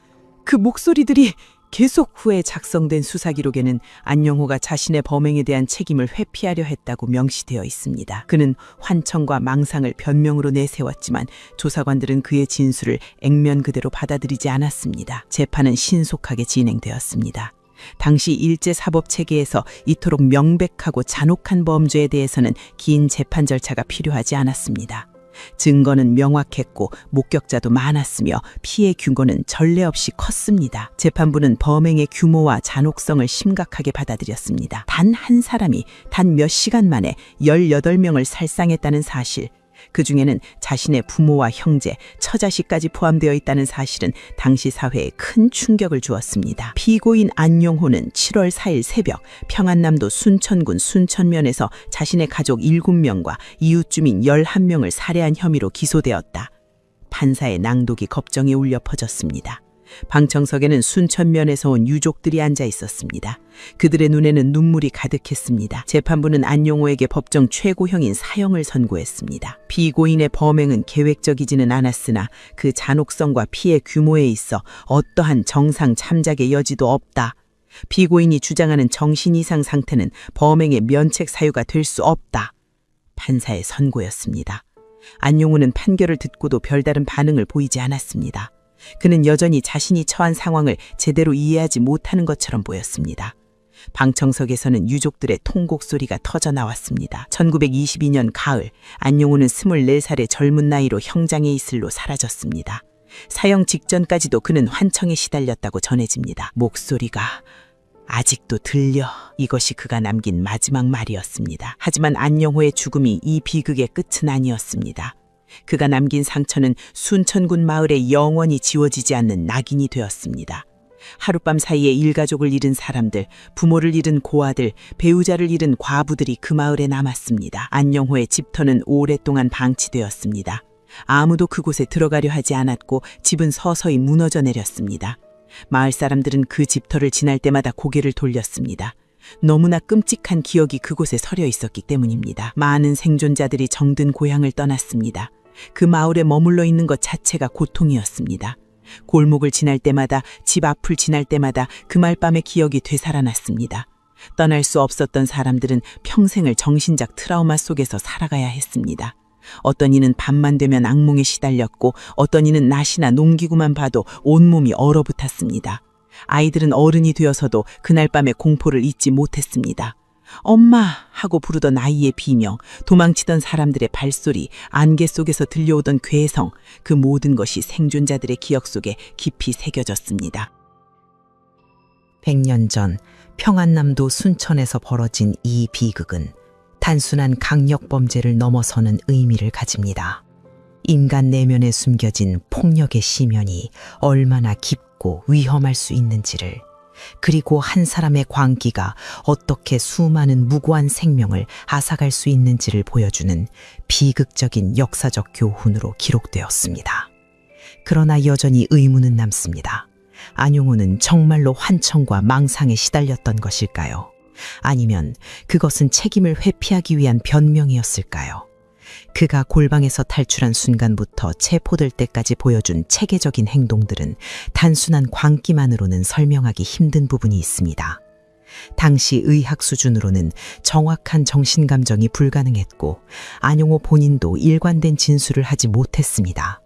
그 목소리들이 계속 후에 작성된 수사기록에는 안영호가 자신의 범행에 대한 책임을 회피하려 했다고 명시되어 있습니다. 그는 환청과 망상을 변명으로 내세웠지만 조사관들은 그의 진술을 액면 그대로 받아들이지 않았습니다. 재판은 신속하게 진행되었습니다. 당시 일제사법체계에서 이토록 명백하고 잔혹한 범죄에 대해서는 긴 재판 절차가 필요하지 않았습니다. 증거는 명확했고 목격자도 많았으며 피해 규모는 전례 없이 컸습니다. 재판부는 범행의 규모와 잔혹성을 심각하게 받아들였습니다. 단 한 사람이 단 몇 시간 만에 18명을 살상했다는 사실, 그중에는 자신의 부모와 형제, 처자식까지 포함되어 있다는 사실은 당시 사회에 큰 충격을 주었습니다. 피고인 안용호는 7월 4일 새벽 평안남도 순천군 순천면에서 자신의 가족 7명과 이웃 주민 11명을 살해한 혐의로 기소되었다. 판사의 낭독이 법정에 울려 퍼졌습니다. 방청석에는 순천면에서 온 유족들이 앉아 있었습니다. 그들의 눈에는 눈물이 가득했습니다. 재판부는 안용호에게 법정 최고형인 사형을 선고했습니다. 피고인의 범행은 계획적이지는 않았으나 그 잔혹성과 피해 규모에 있어 어떠한 정상 참작의 여지도 없다. 피고인이 주장하는 정신 이상 상태는 범행의 면책 사유가 될 수 없다. 판사의 선고였습니다. 안용호는 판결을 듣고도 별다른 반응을 보이지 않았습니다. 그는 여전히 자신이 처한 상황을 제대로 이해하지 못하는 것처럼 보였습니다. 방청석에서는 유족들의 통곡 소리가 터져 나왔습니다. 1922년 가을, 안용호는 24살의 젊은 나이로 형장의 이슬로 사라졌습니다. 사형 직전까지도 그는 환청에 시달렸다고 전해집니다. 목소리가 아직도 들려. 이것이 그가 남긴 마지막 말이었습니다. 하지만 안용호의 죽음이 이 비극의 끝은 아니었습니다. 그가 남긴 상처는 순천군 마을에 영원히 지워지지 않는 낙인이 되었습니다. 하룻밤 사이에 일가족을 잃은 사람들, 부모를 잃은 고아들, 배우자를 잃은 과부들이 그 마을에 남았습니다. 안영호의 집터는 오랫동안 방치되었습니다. 아무도 그곳에 들어가려 하지 않았고 집은 서서히 무너져 내렸습니다. 마을 사람들은 그 집터를 지날 때마다 고개를 돌렸습니다. 너무나 끔찍한 기억이 그곳에 서려 있었기 때문입니다. 많은 생존자들이 정든 고향을 떠났습니다. 그 마을에 머물러 있는 것 자체가 고통이었습니다. 골목을 지날 때마다, 집 앞을 지날 때마다 그 말밤의 기억이 되살아났습니다. 떠날 수 없었던 사람들은 평생을 정신적 트라우마 속에서 살아가야 했습니다. 어떤 이는 밤만 되면 악몽에 시달렸고 어떤 이는 낮이나 농기구만 봐도 온몸이 얼어붙었습니다. 아이들은 어른이 되어서도 그날 밤의 공포를 잊지 못했습니다. 엄마 하고 부르던 아이의 비명, 도망치던 사람들의 발소리, 안개 속에서 들려오던 괴성, 그 모든 것이 생존자들의 기억 속에 깊이 새겨졌습니다. 100년 전 평안남도 순천에서 벌어진 이 비극은 단순한 강력범죄를 넘어서는 의미를 가집니다. 인간 내면에 숨겨진 폭력의 심연이 얼마나 깊고 위험할 수 있는지를, 그리고 한 사람의 광기가 어떻게 수많은 무고한 생명을 앗아갈 수 있는지를 보여주는 비극적인 역사적 교훈으로 기록되었습니다. 그러나 여전히 의문은 남습니다. 안용호는 정말로 환청과 망상에 시달렸던 것일까요? 아니면 그것은 책임을 회피하기 위한 변명이었을까요? 그가 골방에서 탈출한 순간부터 체포될 때까지 보여준 체계적인 행동들은 단순한 광기만으로는 설명하기 힘든 부분이 있습니다. 당시 의학 수준으로는 정확한 정신감정이 불가능했고 안용호 본인도 일관된 진술을 하지 못했습니다.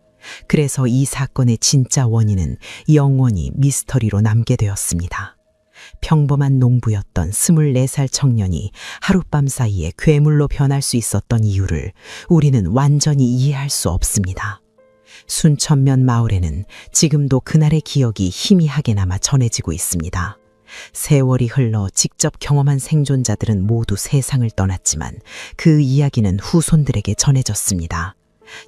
그래서 이 사건의 진짜 원인은 영원히 미스터리로 남게 되었습니다. 평범한 농부였던 24살 청년이 하룻밤 사이에 괴물로 변할 수 있었던 이유를 우리는 완전히 이해할 수 없습니다. 순천면 마을에는 지금도 그날의 기억이 희미하게 남아 전해지고 있습니다. 세월이 흘러 직접 경험한 생존자들은 모두 세상을 떠났지만 그 이야기는 후손들에게 전해졌습니다.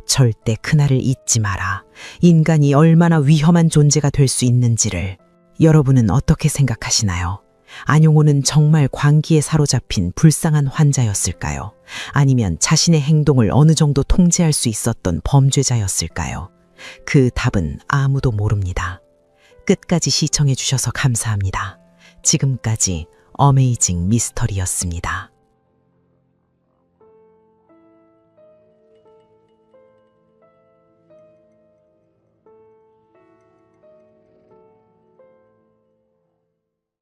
절대 그날을 잊지 마라. 인간이 얼마나 위험한 존재가 될 수 있는지를. 여러분은 어떻게 생각하시나요? 안용호는 정말 광기에 사로잡힌 불쌍한 환자였을까요? 아니면 자신의 행동을 어느 정도 통제할 수 있었던 범죄자였을까요? 그 답은 아무도 모릅니다. 끝까지 시청해 주셔서 감사합니다. 지금까지 어메이징 미스터리였습니다.